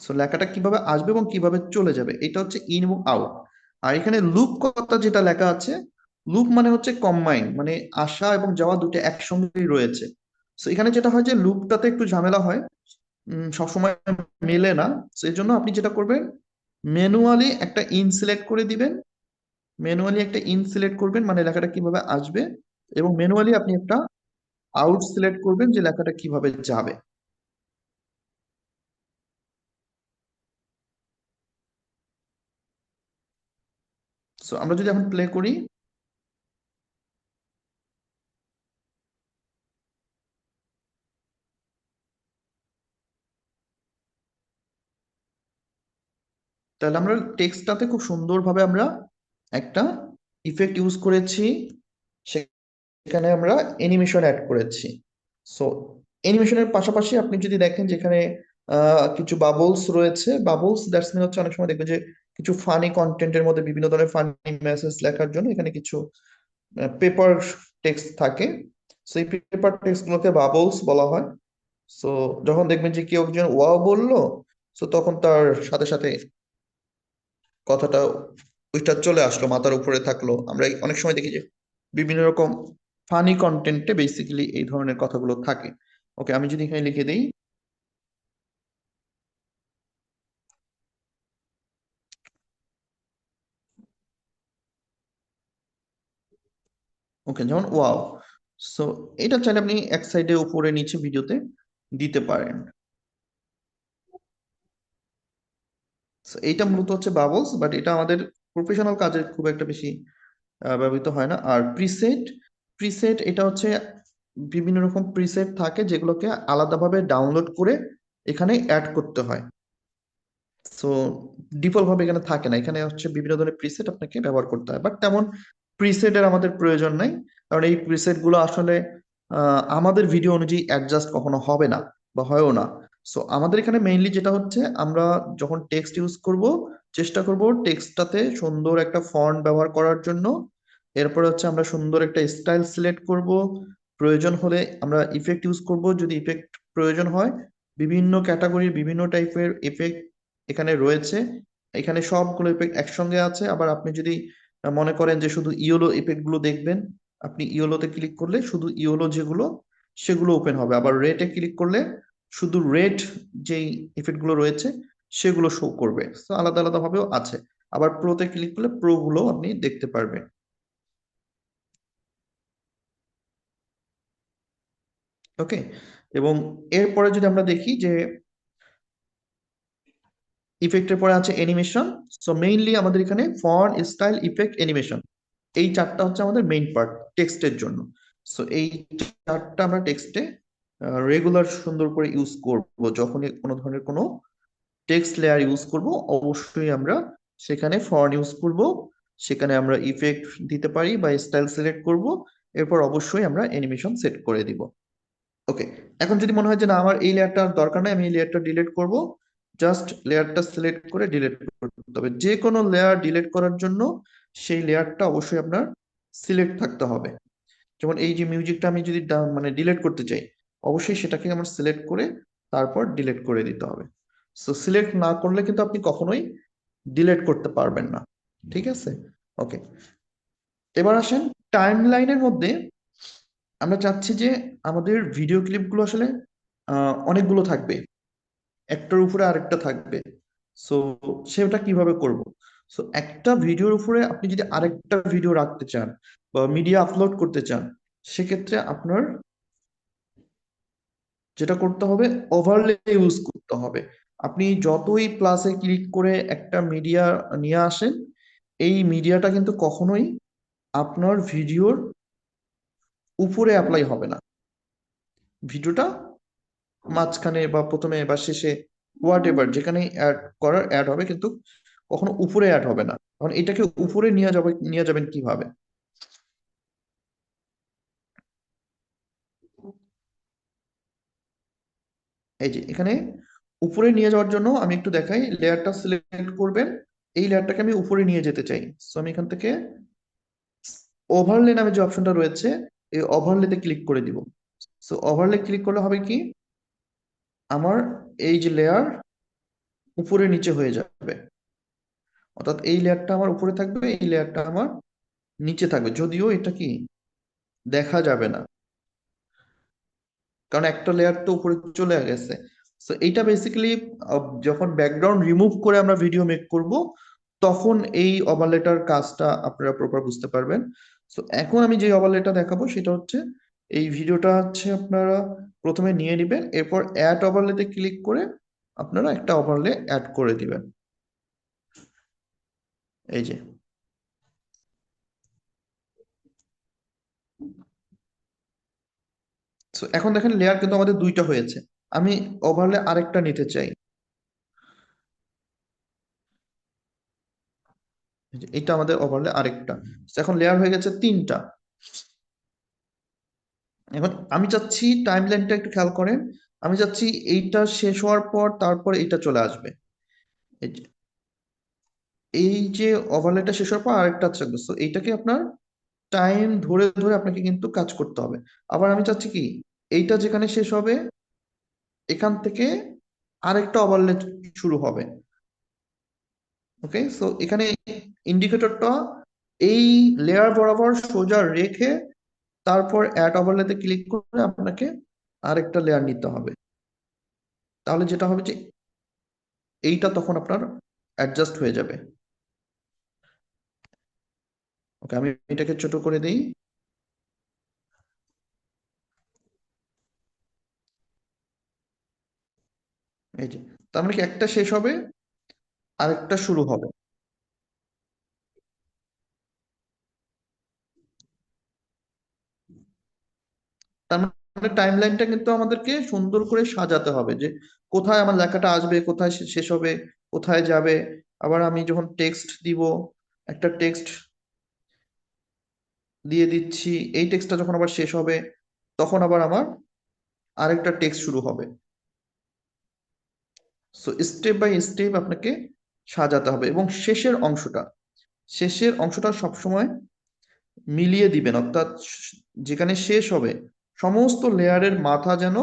A: সো লেখাটা কিভাবে আসবে এবং কিভাবে চলে যাবে, এটা হচ্ছে ইন এবং আউট। আর এখানে লুপ কথা যেটা লেখা আছে, লুপ মানে হচ্ছে কম্বাইন, মানে আসা এবং যাওয়া দুটো একসঙ্গেই রয়েছে। সো এখানে যেটা হয় যে লুপটাতে একটু ঝামেলা হয়, সবসময় মেলে না। সেই জন্য আপনি যেটা করবেন, ম্যানুয়ালি একটা ইন সিলেক্ট করে দিবেন, ম্যানুয়ালি একটা ইন সিলেক্ট করবেন মানে লেখাটা কিভাবে আসবে, এবং ম্যানুয়ালি আপনি একটা আউট সিলেক্ট করবেন যে লেখাটা কিভাবে যাবে। সো আমরা যদি এখন প্লে করি, তাহলে আমরা টেক্সটটাতে খুব সুন্দরভাবে আমরা একটা ইফেক্ট ইউজ করেছি, সেখানে আমরা অ্যানিমেশন অ্যাড করেছি। সো অ্যানিমেশনের পাশাপাশি আপনি যদি দেখেন যেখানে কিছু বাবলস রয়েছে, বাবলস দ্যাটস মিন হচ্ছে অনেক সময় দেখবেন যে কিছু ফানি কন্টেন্টের মধ্যে বিভিন্ন ধরনের ফানি মেসেজ লেখার জন্য এখানে কিছু পেপার টেক্সট থাকে। সো এই পেপার টেক্সট গুলোকে বাবলস বলা হয়। সো যখন দেখবেন যে কেউ একজন ওয়াও বললো, সো তখন তার সাথে সাথে কথাটা ওইটা চলে আসলো, মাথার উপরে থাকলো। আমরা অনেক সময় দেখি যে বিভিন্ন রকম ফানি কন্টেন্টে বেসিক্যালি এই ধরনের কথাগুলো থাকে। ওকে, আমি যদি এখানে লিখে দিই, ওকে, যেমন ওয়াও। সো এটা চাইলে আপনি এক সাইডে উপরে নিচে ভিডিওতে দিতে পারেন। So এইটা মূলত হচ্ছে বাবলস, বাট এটা আমাদের প্রফেশনাল কাজে খুব একটা বেশি ব্যবহৃত হয় না। আর প্রিসেট, প্রিসেট এটা হচ্ছে বিভিন্ন রকম প্রিসেট থাকে যেগুলোকে আলাদাভাবে ডাউনলোড করে এখানে অ্যাড করতে হয়। সো ডিফল্ট ভাবে এখানে থাকে না, এখানে হচ্ছে বিভিন্ন ধরনের প্রিসেট আপনাকে ব্যবহার করতে হয়, বাট তেমন প্রিসেটের আমাদের প্রয়োজন নাই। কারণ এই প্রিসেট গুলো আসলে আমাদের ভিডিও অনুযায়ী অ্যাডজাস্ট কখনো হবে না বা হয়ও না। সো আমাদের এখানে মেইনলি যেটা হচ্ছে, আমরা যখন টেক্সট ইউজ করব, চেষ্টা করব টেক্সটটাতে সুন্দর একটা ফন্ট ব্যবহার করার জন্য। এরপর হচ্ছে আমরা সুন্দর একটা স্টাইল সিলেক্ট করব, প্রয়োজন হলে আমরা ইফেক্ট ইউজ করব যদি ইফেক্ট প্রয়োজন হয়। বিভিন্ন ক্যাটাগরির বিভিন্ন টাইপের ইফেক্ট এখানে রয়েছে, এখানে সবগুলো ইফেক্ট একসঙ্গে আছে। আবার আপনি যদি মনে করেন যে শুধু ইয়েলো ইফেক্ট গুলো দেখবেন, আপনি ইয়েলোতে ক্লিক করলে শুধু ইয়েলো যেগুলো সেগুলো ওপেন হবে। আবার রেডে ক্লিক করলে শুধু রেড যেই ইফেক্ট গুলো রয়েছে সেগুলো শো করবে। তো আলাদা আলাদা ভাবেও আছে। আবার প্রোতে ক্লিক করলে প্রো গুলো আপনি দেখতে পারবেন। ওকে, এবং এরপরে যদি আমরা দেখি যে ইফেক্টের পরে আছে অ্যানিমেশন। সো মেইনলি আমাদের এখানে ফন্ট, স্টাইল, ইফেক্ট, অ্যানিমেশন, এই চারটা হচ্ছে আমাদের মেইন পার্ট টেক্সটের জন্য। সো এই চারটা আমরা টেক্সটে রেগুলার সুন্দর করে ইউজ করব। যখনই কোনো ধরনের কোনো টেক্সট লেয়ার ইউজ করব, অবশ্যই আমরা সেখানে ফন্ট ইউজ করব, সেখানে আমরা ইফেক্ট দিতে পারি বা স্টাইল সিলেক্ট করব, এরপর অবশ্যই আমরা অ্যানিমেশন সেট করে দিব। ওকে, এখন যদি মনে হয় যে না আমার এই লেয়ারটা দরকার নাই, আমি এই লেয়ারটা ডিলিট করব, জাস্ট লেয়ারটা সিলেক্ট করে ডিলিট করতে হবে। যে কোনো লেয়ার ডিলিট করার জন্য সেই লেয়ারটা অবশ্যই আপনার সিলেক্ট থাকতে হবে। যেমন এই যে মিউজিকটা আমি যদি মানে ডিলিট করতে চাই, অবশ্যই সেটাকে আমার সিলেক্ট করে তারপর ডিলিট করে দিতে হবে। সো সিলেক্ট না করলে কিন্তু আপনি কখনোই ডিলিট করতে পারবেন না। ঠিক আছে, ওকে। এবার আসেন টাইম লাইনের মধ্যে। আমরা চাচ্ছি যে আমাদের ভিডিও ক্লিপগুলো আসলে অনেকগুলো থাকবে, একটার উপরে আরেকটা থাকবে। সো সেটা কিভাবে করব? সো একটা ভিডিওর উপরে আপনি যদি আরেকটা ভিডিও রাখতে চান বা মিডিয়া আপলোড করতে চান, সেক্ষেত্রে আপনার যেটা করতে হবে, ওভারলে ইউজ করতে হবে। আপনি যতই প্লাসে ক্লিক করে একটা মিডিয়া নিয়ে আসেন, এই মিডিয়াটা কিন্তু কখনোই আপনার ভিডিওর উপরে অ্যাপ্লাই হবে না। ভিডিওটা মাঝখানে বা প্রথমে বা শেষে, হোয়াট এভার যেখানে অ্যাড করার অ্যাড হবে, কিন্তু কখনো উপরে অ্যাড হবে না। কারণ এটাকে উপরে নিয়ে যাবেন কিভাবে? এই যে এখানে উপরে নিয়ে যাওয়ার জন্য আমি একটু দেখাই, লেয়ারটা সিলেক্ট করবেন, এই লেয়ারটাকে আমি উপরে নিয়ে যেতে চাই। সো আমি এখান থেকে ওভারলে নামে যে অপশনটা রয়েছে, এই ওভারলেতে ক্লিক করে দিব। সো ওভারলে ক্লিক করলে হবে কি, আমার এই যে লেয়ার উপরে নিচে হয়ে যাবে। অর্থাৎ এই লেয়ারটা আমার উপরে থাকবে, এই লেয়ারটা আমার নিচে থাকবে, যদিও এটা কি দেখা যাবে না, কারণ একটা লেয়ার তো উপরে চলে গেছে। সো এইটা বেসিক্যালি যখন ব্যাকগ্রাউন্ড রিমুভ করে আমরা ভিডিও মেক করব, তখন এই ওভারলেটার কাজটা আপনারা প্রপার বুঝতে পারবেন। সো এখন আমি যে ওভারলেটা দেখাবো সেটা হচ্ছে, এই ভিডিওটা হচ্ছে আপনারা প্রথমে নিয়ে নেবেন, এরপর অ্যাড ওভারলেতে ক্লিক করে আপনারা একটা ওভারলে অ্যাড করে দিবেন। এই যে, সো এখন দেখেন লেয়ার কিন্তু আমাদের দুইটা হয়েছে। আমি ওভারলে আরেকটা নিতে চাই। এই যে, এটা আমাদের ওভারলে আরেকটা। So এখন লেয়ার হয়ে গেছে তিনটা। এখন আমি চাচ্ছি টাইম লাইনটা একটু খেয়াল করেন। আমি চাচ্ছি এইটা শেষ হওয়ার পর তারপর এইটা চলে আসবে। এই যে, এই যে ওভারলেটা শেষ হওয়ার পর আরেকটা থাকবে, তো এইটাকে আপনার টাইম ধরে ধরে আপনাকে কিন্তু কাজ করতে হবে। আবার আমি চাচ্ছি কি, এইটা যেখানে শেষ হবে এখান থেকে আরেকটা ওভারলে শুরু হবে। ওকে, সো এখানে ইন্ডিকেটরটা এই লেয়ার বরাবর সোজা রেখে তারপর অ্যাড ওভারলেতে ক্লিক করে আপনাকে আরেকটা লেয়ার নিতে হবে। তাহলে যেটা হবে যে এইটা তখন আপনার অ্যাডজাস্ট হয়ে যাবে। ওকে, আমি এটাকে ছোট করে দিই। এই যে, তার মানে কি একটা শেষ হবে আরেকটা শুরু হবে। তার মানে টাইম লাইনটা কিন্তু আমাদেরকে সুন্দর করে সাজাতে হবে, যে কোথায় আমার লেখাটা আসবে, কোথায় শেষ হবে, কোথায় যাবে। আবার আমি যখন টেক্সট দিব, একটা টেক্সট দিয়ে দিচ্ছি, এই টেক্সটটা যখন আবার শেষ হবে তখন আবার আমার আরেকটা টেক্সট শুরু হবে। সো স্টেপ বাই স্টেপ আপনাকে সাজাতে হবে, এবং শেষের অংশটা সবসময় মিলিয়ে দিবেন, অর্থাৎ যেখানে শেষ হবে সমস্ত লেয়ারের মাথা যেন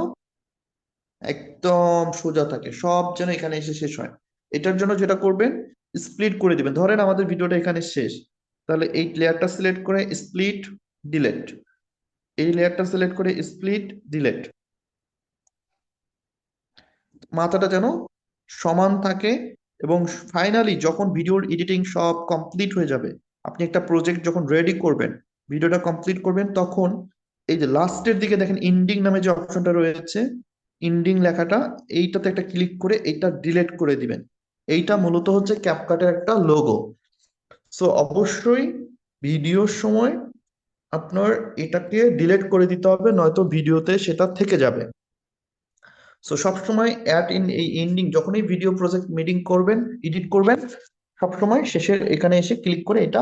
A: একদম সোজা থাকে, সব যেন এখানে এসে শেষ হয়। এটার জন্য যেটা করবেন, স্প্লিট করে দিবেন। ধরেন আমাদের ভিডিওটা এখানে শেষ, তাহলে এই লেয়ারটা সিলেক্ট করে স্প্লিট ডিলেট, এই লেয়ারটা সিলেক্ট করে স্প্লিট ডিলেট, মাথাটা যেন সমান থাকে। এবং ফাইনালি যখন ভিডিওর এডিটিং সব কমপ্লিট হয়ে যাবে, আপনি একটা প্রজেক্ট যখন রেডি করবেন, ভিডিওটা কমপ্লিট করবেন, তখন এই যে লাস্টের দিকে দেখেন ইন্ডিং নামে যে অপশনটা রয়েছে, ইন্ডিং লেখাটা, এইটাতে একটা ক্লিক করে এইটা ডিলিট করে দিবেন। এইটা মূলত হচ্ছে ক্যাপকাটের একটা লোগো। সো অবশ্যই ভিডিওর সময় আপনার এটাকে ডিলিট করে দিতে হবে, নয়তো ভিডিওতে সেটা থেকে যাবে। সো সবসময় অ্যাট ইন এই এন্ডিং, যখনই ভিডিও প্রজেক্ট মিটিং করবেন, এডিট করবেন, সবসময় শেষের এখানে এসে ক্লিক করে এটা।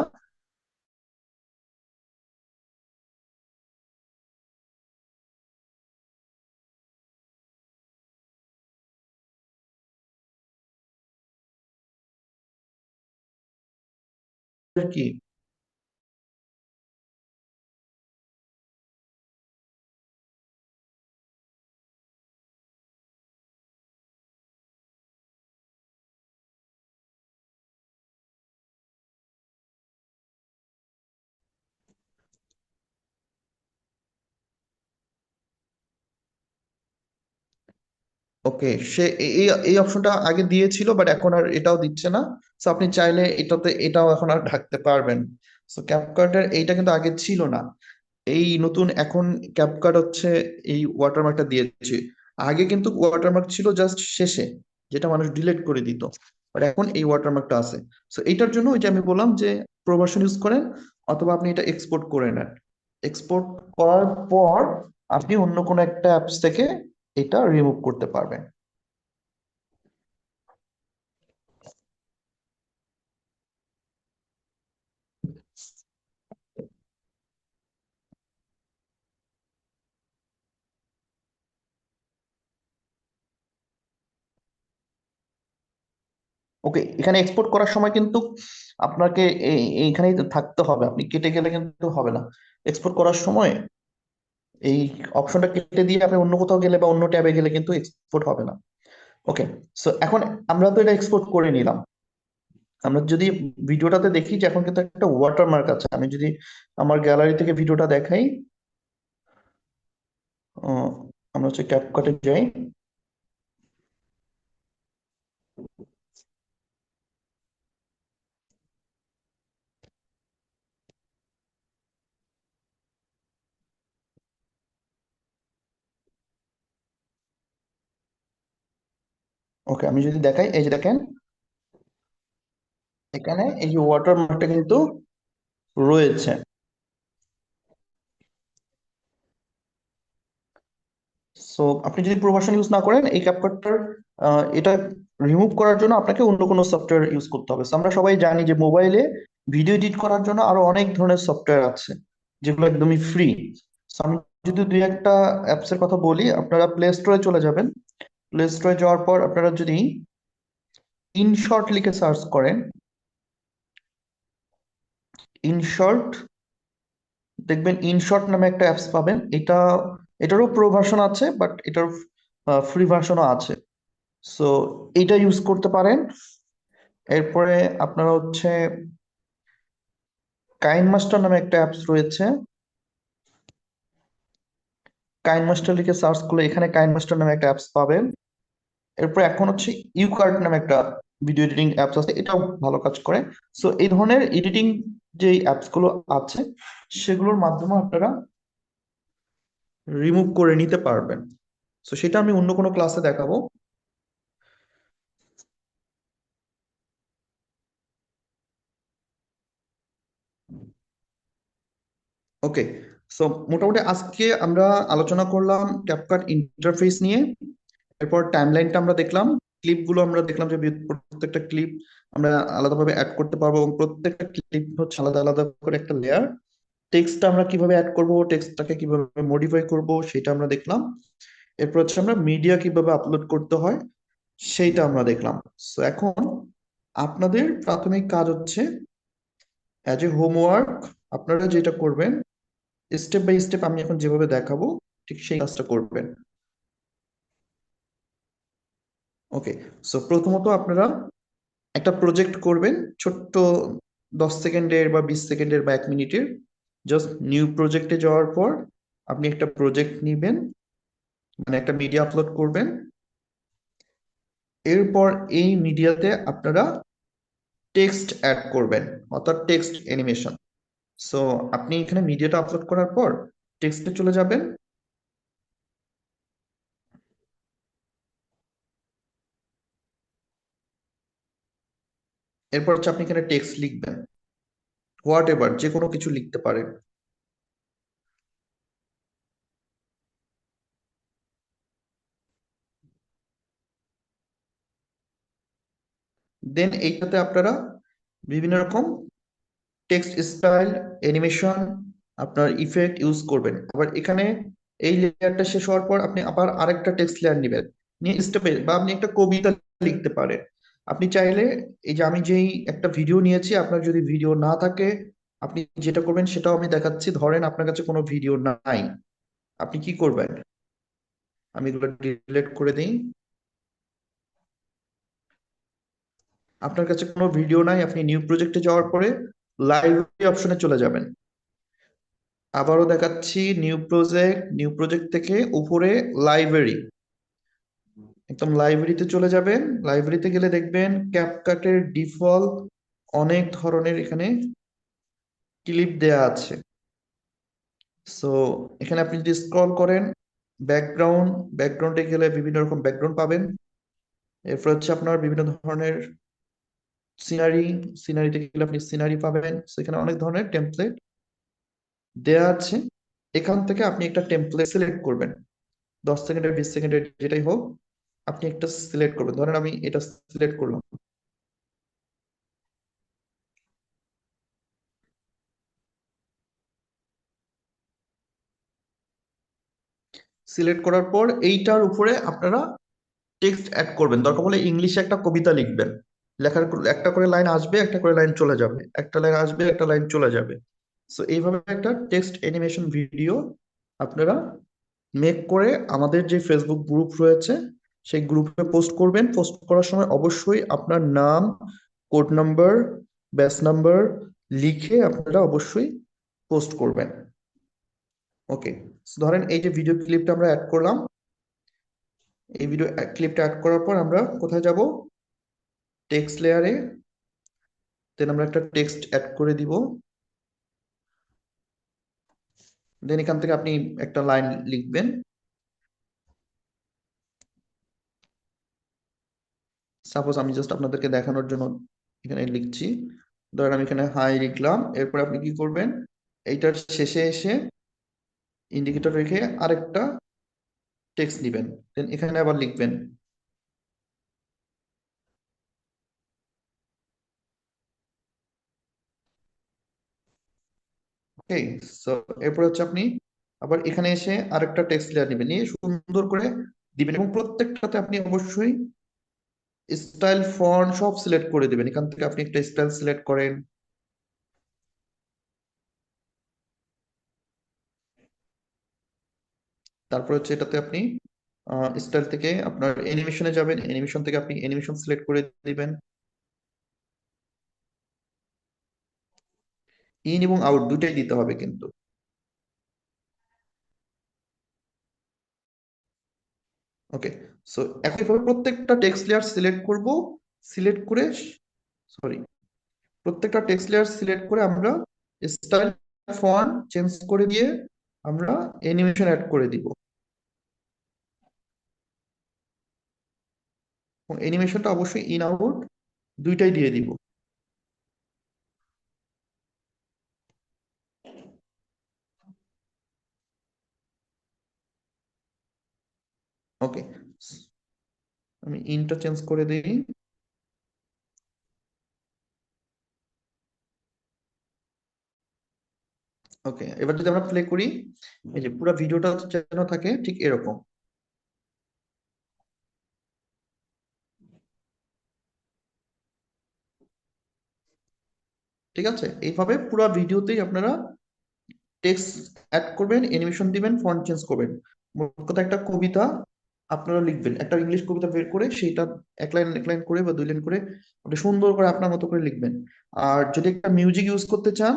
A: কি, ওকে, সে এই এই অপশনটা আগে দিয়েছিল, বাট এখন আর এটাও দিচ্ছে না। সো আপনি চাইলে এটাতে এটাও এখন আর ঢাকতে পারবেন। সো ক্যাপকাটের এইটা কিন্তু আগে ছিল না, এই নতুন এখন ক্যাপকাট হচ্ছে এই ওয়াটারমার্কটা দিয়েছে। আগে কিন্তু ওয়াটারমার্ক ছিল জাস্ট শেষে, যেটা মানুষ ডিলিট করে দিত, বাট এখন এই ওয়াটারমার্কটা আছে। সো এইটার জন্য ওই যে আমি বললাম যে প্রো ভার্সন ইউজ করেন, অথবা আপনি এটা এক্সপোর্ট করে নেন। এক্সপোর্ট করার পর আপনি অন্য কোনো একটা অ্যাপস থেকে এটা রিমুভ করতে পারবেন। ওকে, এখানে এক্সপোর্ট করার সময় কিন্তু আপনাকে এইখানেই থাকতে হবে, আপনি কেটে গেলে কিন্তু হবে না। এক্সপোর্ট করার সময় এই অপশনটা কেটে দিয়ে আপনি অন্য কোথাও গেলে বা অন্য ট্যাবে গেলে কিন্তু এক্সপোর্ট হবে না। ওকে, সো এখন আমরা তো এটা এক্সপোর্ট করে নিলাম। আমরা যদি ভিডিওটাতে দেখি যে এখন কিন্তু একটা ওয়াটারমার্ক আছে, আমি যদি আমার গ্যালারি থেকে ভিডিওটা দেখাই, আহ, আমরা হচ্ছে ক্যাপকাটে যাই। ওকে, আমি যদি দেখাই, এই যে দেখেন এখানে এই যে ওয়াটারমার্কটা কিন্তু রয়েছে। সো আপনি যদি প্রো ভার্সন ইউজ না করেন, এই ক্যাপকাটটার এটা রিমুভ করার জন্য আপনাকে অন্য কোনো সফটওয়্যার ইউজ করতে হবে। So, আমরা সবাই জানি যে মোবাইলে ভিডিও এডিট করার জন্য আরো অনেক ধরনের সফটওয়্যার আছে যেগুলো একদমই ফ্রি। আমি যদি দুই একটা অ্যাপস এর কথা বলি, আপনারা প্লে স্টোরে চলে যাবেন। প্লে স্টোরে যাওয়ার পর আপনারা যদি ইনশর্ট লিখে সার্চ করেন, ইনশর্ট, দেখবেন ইনশর্ট নামে একটা অ্যাপস পাবেন। এটারও প্রো ভার্সন আছে, বাট এটার ফ্রি ভার্সনও আছে। সো এইটা ইউজ করতে পারেন। এরপরে আপনারা হচ্ছে কাইন মাস্টার নামে একটা অ্যাপস রয়েছে। কাইন মাস্টার লিখে সার্চ করলে এখানে কাইন মাস্টার নামে একটা অ্যাপস পাবেন। এরপর এখন হচ্ছে ইউকার্ট নামে একটা ভিডিও এডিটিং অ্যাপস আছে, এটাও ভালো কাজ করে। সো এই ধরনের এডিটিং যে অ্যাপস গুলো আছে, সেগুলোর মাধ্যমে আপনারা রিমুভ করে নিতে পারবেন। সো সেটা আমি অন্য কোনো ক্লাসে দেখাবো। ওকে, সো মোটামুটি আজকে আমরা আলোচনা করলাম ক্যাপকাট ইন্টারফেস নিয়ে। এরপর টাইমলাইনটা আমরা দেখলাম, ক্লিপগুলো আমরা দেখলাম যে প্রত্যেকটা ক্লিপ আমরা আলাদাভাবে অ্যাড করতে পারবো, এবং প্রত্যেকটা ক্লিপ হচ্ছে আলাদা আলাদা করে একটা লেয়ার। টেক্সটটা আমরা কিভাবে অ্যাড করব, টেক্সটটাকে কিভাবে মডিফাই করব, সেটা আমরা দেখলাম। এরপর হচ্ছে আমরা মিডিয়া কিভাবে আপলোড করতে হয় সেইটা আমরা দেখলাম। সো এখন আপনাদের প্রাথমিক কাজ হচ্ছে, অ্যাজ এ হোমওয়ার্ক আপনারা যেটা করবেন, স্টেপ বাই স্টেপ আমি এখন যেভাবে দেখাবো ঠিক সেই কাজটা করবেন। ওকে, সো প্রথমত আপনারা একটা প্রজেক্ট করবেন, ছোট্ট 10 সেকেন্ডের বা 20 সেকেন্ডের বা 1 মিনিটের। জাস্ট নিউ প্রজেক্টে যাওয়ার পর আপনি একটা প্রজেক্ট নিবেন, মানে একটা মিডিয়া আপলোড করবেন। এরপর এই মিডিয়াতে আপনারা টেক্সট অ্যাড করবেন, অর্থাৎ টেক্সট অ্যানিমেশন। সো আপনি এখানে মিডিয়াটা আপলোড করার পর টেক্সটে চলে যাবেন। এরপর হচ্ছে আপনি এখানে টেক্সট লিখবেন, হোয়াট এভার, যে কোনো কিছু লিখতে পারেন। দেন এইটাতে আপনারা বিভিন্ন রকম টেক্সট স্টাইল, অ্যানিমেশন, আপনার ইফেক্ট ইউজ করবেন। আবার এখানে এই লেয়ারটা শেষ হওয়ার পর আপনি আবার আরেকটা টেক্সট লেয়ার নেবেন, নিয়ে স্টেপে বা আপনি একটা কবিতা লিখতে পারেন। আপনি চাইলে, এই যে আমি যেই একটা ভিডিও নিয়েছি, আপনার যদি ভিডিও না থাকে, আপনি যেটা করবেন সেটাও আমি দেখাচ্ছি। ধরেন আপনার কাছে কোনো ভিডিও নাই, আপনি কি করবেন, আমি এগুলো ডিলিট করে দিই। আপনার কাছে কোনো ভিডিও নাই, আপনি নিউ প্রজেক্টে যাওয়ার পরে লাইব্রেরি অপশনে চলে যাবেন। আবারও দেখাচ্ছি, নিউ প্রজেক্ট, নিউ প্রজেক্ট থেকে উপরে লাইব্রেরি, একদম লাইব্রেরিতে চলে যাবেন। লাইব্রেরিতে গেলে দেখবেন ক্যাপকাটের ডিফল্ট অনেক ধরনের এখানে ক্লিপ দেয়া আছে। সো এখানে আপনি যদি স্ক্রল করেন, ব্যাকগ্রাউন্ড, ব্যাকগ্রাউন্ডে গেলে বিভিন্ন রকম ব্যাকগ্রাউন্ড পাবেন। এরপর হচ্ছে আপনার বিভিন্ন ধরনের সিনারি, সিনারিতে গেলে আপনি সিনারি পাবেন। সেখানে অনেক ধরনের টেমপ্লেট দেয়া আছে। এখান থেকে আপনি একটা টেমপ্লেট সিলেক্ট করবেন, 10 সেকেন্ডের 20 সেকেন্ডের যেটাই হোক, আপনি একটা সিলেক্ট করবেন। ধরেন আমি এটা সিলেক্ট করলাম। সিলেক্ট করার পর এইটার উপরে আপনারা টেক্সট অ্যাড করবেন। দরকার হলে ইংলিশে একটা কবিতা লিখবেন। লেখার একটা করে লাইন আসবে, একটা করে লাইন চলে যাবে, একটা লাইন আসবে, একটা লাইন চলে যাবে। সো এইভাবে একটা টেক্সট অ্যানিমেশন ভিডিও আপনারা মেক করে আমাদের যে ফেসবুক গ্রুপ রয়েছে সেই গ্রুপে পোস্ট করবেন। পোস্ট করার সময় অবশ্যই আপনার নাম, কোড নাম্বার, ব্যাচ নাম্বার লিখে আপনারা অবশ্যই পোস্ট করবেন। ওকে, ধরেন এই যে ভিডিও ক্লিপটা আমরা অ্যাড করলাম, এই ভিডিও ক্লিপটা অ্যাড করার পর আমরা কোথায় যাব, টেক্সট লেয়ারে। দেন আমরা একটা টেক্সট অ্যাড করে দিব। দেন এখান থেকে আপনি একটা লাইন লিখবেন। সাপোজ আমি জাস্ট আপনাদেরকে দেখানোর জন্য এখানে লিখছি। ধরেন আমি এখানে হাই লিখলাম, এরপর আপনি কি করবেন, এইটার শেষে এসে ইন্ডিকেটর রেখে আরেকটা টেক্সট নিবেন, দেন এখানে আবার লিখবেন। ওকে, সো এরপর হচ্ছে আপনি আবার এখানে এসে আরেকটা টেক্সট লেয়ার নেবেন, নিয়ে সুন্দর করে দিবেন, এবং প্রত্যেকটাতে আপনি অবশ্যই স্টাইল ফন্ট সব সিলেক্ট করে দিবেন। এখান থেকে আপনি একটা স্টাইল সিলেক্ট করেন, তারপর হচ্ছে এটাতে আপনি স্টাইল থেকে আপনার অ্যানিমেশনে যাবেন, অ্যানিমেশন থেকে আপনি অ্যানিমেশন সিলেক্ট করে দিবেন। ইন এবং আউট দুটাই দিতে হবে কিন্তু। ওকে, সো একইভাবে প্রত্যেকটা টেক্সট লেয়ার সিলেক্ট করব, সিলেক্ট করে, সরি, প্রত্যেকটা টেক্সট লেয়ার সিলেক্ট করে আমরা স্টাইল ফন্ট চেঞ্জ করে দিয়ে আমরা অ্যানিমেশন অ্যাড করে দিব, এবং অ্যানিমেশনটা অবশ্যই ইন আউট দুইটাই দিয়ে দিব। ওকে, আমি ইনটা চেঞ্জ করে দিই। ওকে, এবার যদি আমরা প্লে করি, এই যে পুরো ভিডিওটা যেন থাকে ঠিক এরকম। ঠিক আছে, এইভাবে পুরো ভিডিওতেই আপনারা টেক্সট অ্যাড করবেন, অ্যানিমেশন দিবেন, ফন্ট চেঞ্জ করবেন। মোট কথা একটা কবিতা আপনারা লিখবেন, একটা ইংলিশ কবিতা বের করে সেইটা এক লাইন এক লাইন করে বা দুই লাইন করে আপনি সুন্দর করে আপনার মতো করে লিখবেন। আর যদি একটা মিউজিক ইউজ করতে চান,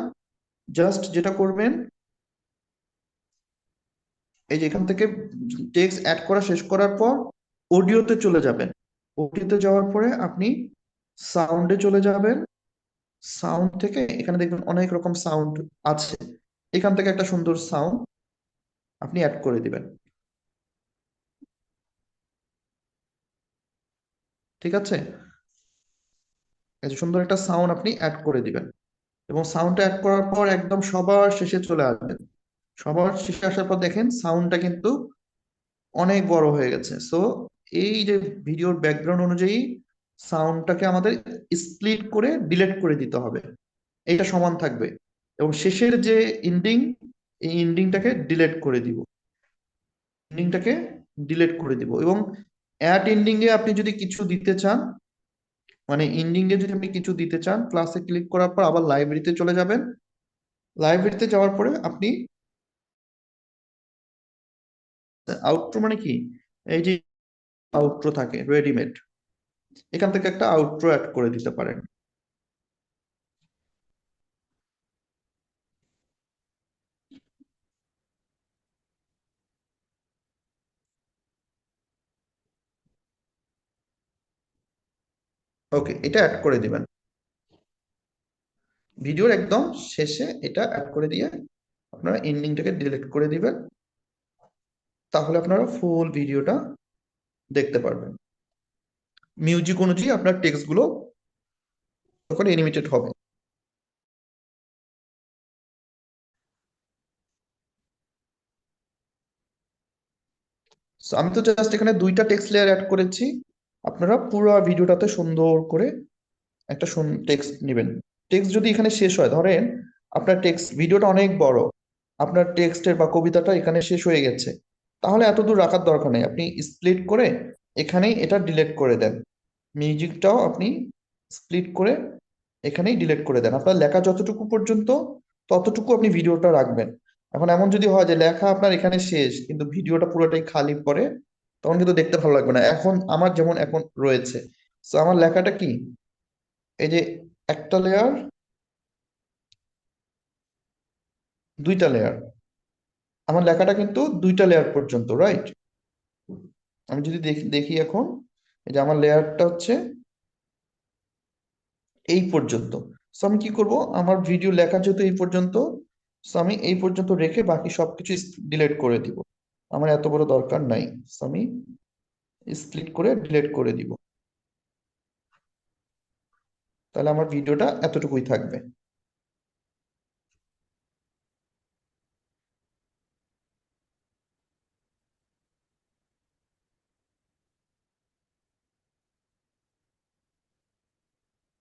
A: জাস্ট যেটা করবেন, এই যে এখান থেকে টেক্সট অ্যাড করা শেষ করার পর অডিওতে চলে যাবেন। অডিওতে যাওয়ার পরে আপনি সাউন্ডে চলে যাবেন। সাউন্ড থেকে এখানে দেখবেন অনেক রকম সাউন্ড আছে, এখান থেকে একটা সুন্দর সাউন্ড আপনি অ্যাড করে দিবেন। ঠিক আছে, এই যে সুন্দর একটা সাউন্ড আপনি অ্যাড করে দিবেন, এবং সাউন্ডটা অ্যাড করার পর একদম সবার শেষে চলে আসবেন। সবার শেষে আসার পর দেখেন সাউন্ডটা কিন্তু অনেক বড় হয়ে গেছে। সো এই যে ভিডিওর ব্যাকগ্রাউন্ড অনুযায়ী সাউন্ডটাকে আমাদের স্প্লিট করে ডিলিট করে দিতে হবে, এইটা সমান থাকবে। এবং শেষের যে এন্ডিং, এই এন্ডিংটাকে ডিলিট করে দিব, এন্ডিংটাকে ডিলিট করে দিব। এবং অ্যাট এন্ডিং এ আপনি যদি কিছু দিতে চান, মানে এন্ডিং এ যদি আপনি কিছু দিতে চান, ক্লাসে ক্লিক করার পর আবার লাইব্রেরিতে চলে যাবেন। লাইব্রেরিতে যাওয়ার পরে আপনি আউটরো মানে কি, এই যে আউটরো থাকে রেডিমেড, এখান থেকে একটা আউটরো অ্যাড করে দিতে পারেন। ওকে, এটা অ্যাড করে দিবেন, ভিডিওর একদম শেষে এটা অ্যাড করে দিয়ে আপনারা এন্ডিংটাকে ডিলিট করে দিবেন। তাহলে আপনারা ফুল ভিডিওটা দেখতে পারবেন, মিউজিক অনুযায়ী আপনার টেক্সট গুলো তখন অ্যানিমেটেড হবে। So, আমি তো জাস্ট এখানে দুইটা টেক্সট লেয়ার অ্যাড করেছি, আপনারা পুরো ভিডিওটাতে সুন্দর করে একটা টেক্সট নেবেন। টেক্সট যদি এখানে শেষ হয়, ধরেন আপনার টেক্সট ভিডিওটা অনেক বড়, আপনার টেক্সটের বা কবিতাটা এখানে শেষ হয়ে গেছে, তাহলে এত দূর রাখার দরকার নেই, আপনি স্প্লিট করে এখানেই এটা ডিলিট করে দেন। মিউজিকটাও আপনি স্প্লিট করে এখানেই ডিলিট করে দেন। আপনার লেখা যতটুকু পর্যন্ত ততটুকু আপনি ভিডিওটা রাখবেন। এখন এমন যদি হয় যে লেখা আপনার এখানে শেষ কিন্তু ভিডিওটা পুরোটাই খালি পড়ে, তখন কিন্তু দেখতে ভালো লাগবে না। এখন আমার যেমন এখন রয়েছে, তো আমার লেখাটা কি, এই যে একটা লেয়ার, দুইটা লেয়ার, আমার লেখাটা কিন্তু দুইটা লেয়ার পর্যন্ত, রাইট? আমি যদি দেখি দেখি এখন, এই যে আমার লেয়ারটা হচ্ছে এই পর্যন্ত। সো আমি কি করব, আমার ভিডিও লেখা যেহেতু এই পর্যন্ত, সো আমি এই পর্যন্ত রেখে বাকি সবকিছু ডিলিট করে দিব, আমার এত বড় দরকার নাই। সো আমি স্প্লিট করে ডিলিট করে দিব। তাহলে আমার ভিডিওটা এতটুকুই থাকবে।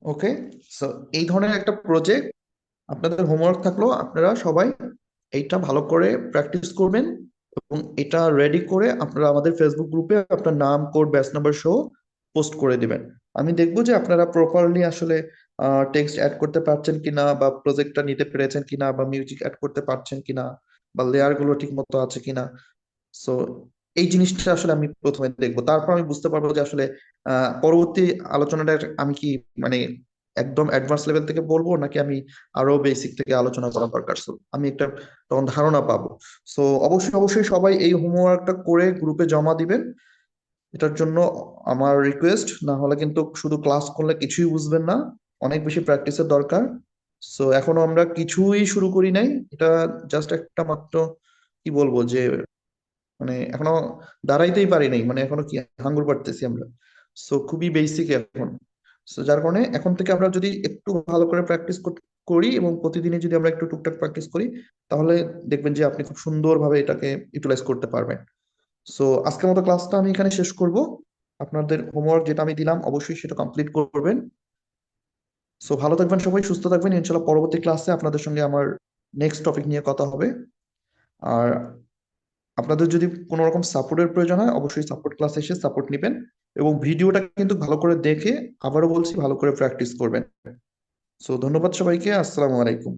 A: ওকে, সো এই ধরনের একটা প্রজেক্ট আপনাদের হোমওয়ার্ক থাকলো, আপনারা সবাই এইটা ভালো করে প্র্যাকটিস করবেন এবং এটা রেডি করে আপনারা আমাদের ফেসবুক গ্রুপে আপনার নাম, কোড, ব্যাচ নাম্বার সহ পোস্ট করে দিবেন। আমি দেখবো যে আপনারা প্রপারলি আসলে টেক্সট অ্যাড করতে পারছেন কিনা, বা প্রজেক্টটা নিতে পেরেছেন কিনা, বা মিউজিক অ্যাড করতে পারছেন কিনা, বা লেয়ার গুলো ঠিক মতো আছে কিনা। সো এই জিনিসটা আসলে আমি প্রথমে দেখবো, তারপর আমি বুঝতে পারবো যে আসলে পরবর্তী আলোচনাটা আমি কি মানে একদম অ্যাডভান্স লেভেল থেকে বলবো, নাকি আমি আরো বেসিক থেকে আলোচনা করা দরকার। So, আমি একটা তখন ধারণা পাবো। সো অবশ্যই অবশ্যই সবাই এই হোমওয়ার্কটা করে গ্রুপে জমা দিবেন। এটার জন্য আমার রিকোয়েস্ট, না হলে কিন্তু শুধু ক্লাস করলে কিছুই বুঝবেন না, অনেক বেশি প্র্যাকটিসের দরকার। সো এখনো আমরা কিছুই শুরু করি নাই, এটা জাস্ট একটা মাত্র কি বলবো যে মানে এখনো দাঁড়াইতেই পারি নাই, মানে এখনো কি হাঙ্গুর পাড়তেছি আমরা। সো খুবই বেসিক এখন। সো যার কারণে এখন থেকে আমরা যদি একটু ভালো করে প্র্যাকটিস করি এবং প্রতিদিনই যদি আমরা একটু টুকটাক প্র্যাকটিস করি, তাহলে দেখবেন যে আপনি খুব সুন্দরভাবে এটাকে ইউটিলাইজ করতে পারবেন। সো আজকের মতো ক্লাসটা আমি এখানে শেষ করব। আপনাদের হোমওয়ার্ক যেটা আমি দিলাম অবশ্যই সেটা কমপ্লিট করবেন। সো ভালো থাকবেন সবাই, সুস্থ থাকবেন, ইনশাল্লাহ পরবর্তী ক্লাসে আপনাদের সঙ্গে আমার নেক্সট টপিক নিয়ে কথা হবে। আর আপনাদের যদি কোনো রকম সাপোর্টের প্রয়োজন হয় অবশ্যই সাপোর্ট ক্লাসে এসে সাপোর্ট নেবেন, এবং ভিডিওটা কিন্তু ভালো করে দেখে, আবারও বলছি, ভালো করে প্র্যাকটিস করবেন। সো ধন্যবাদ সবাইকে, আসসালামু আলাইকুম।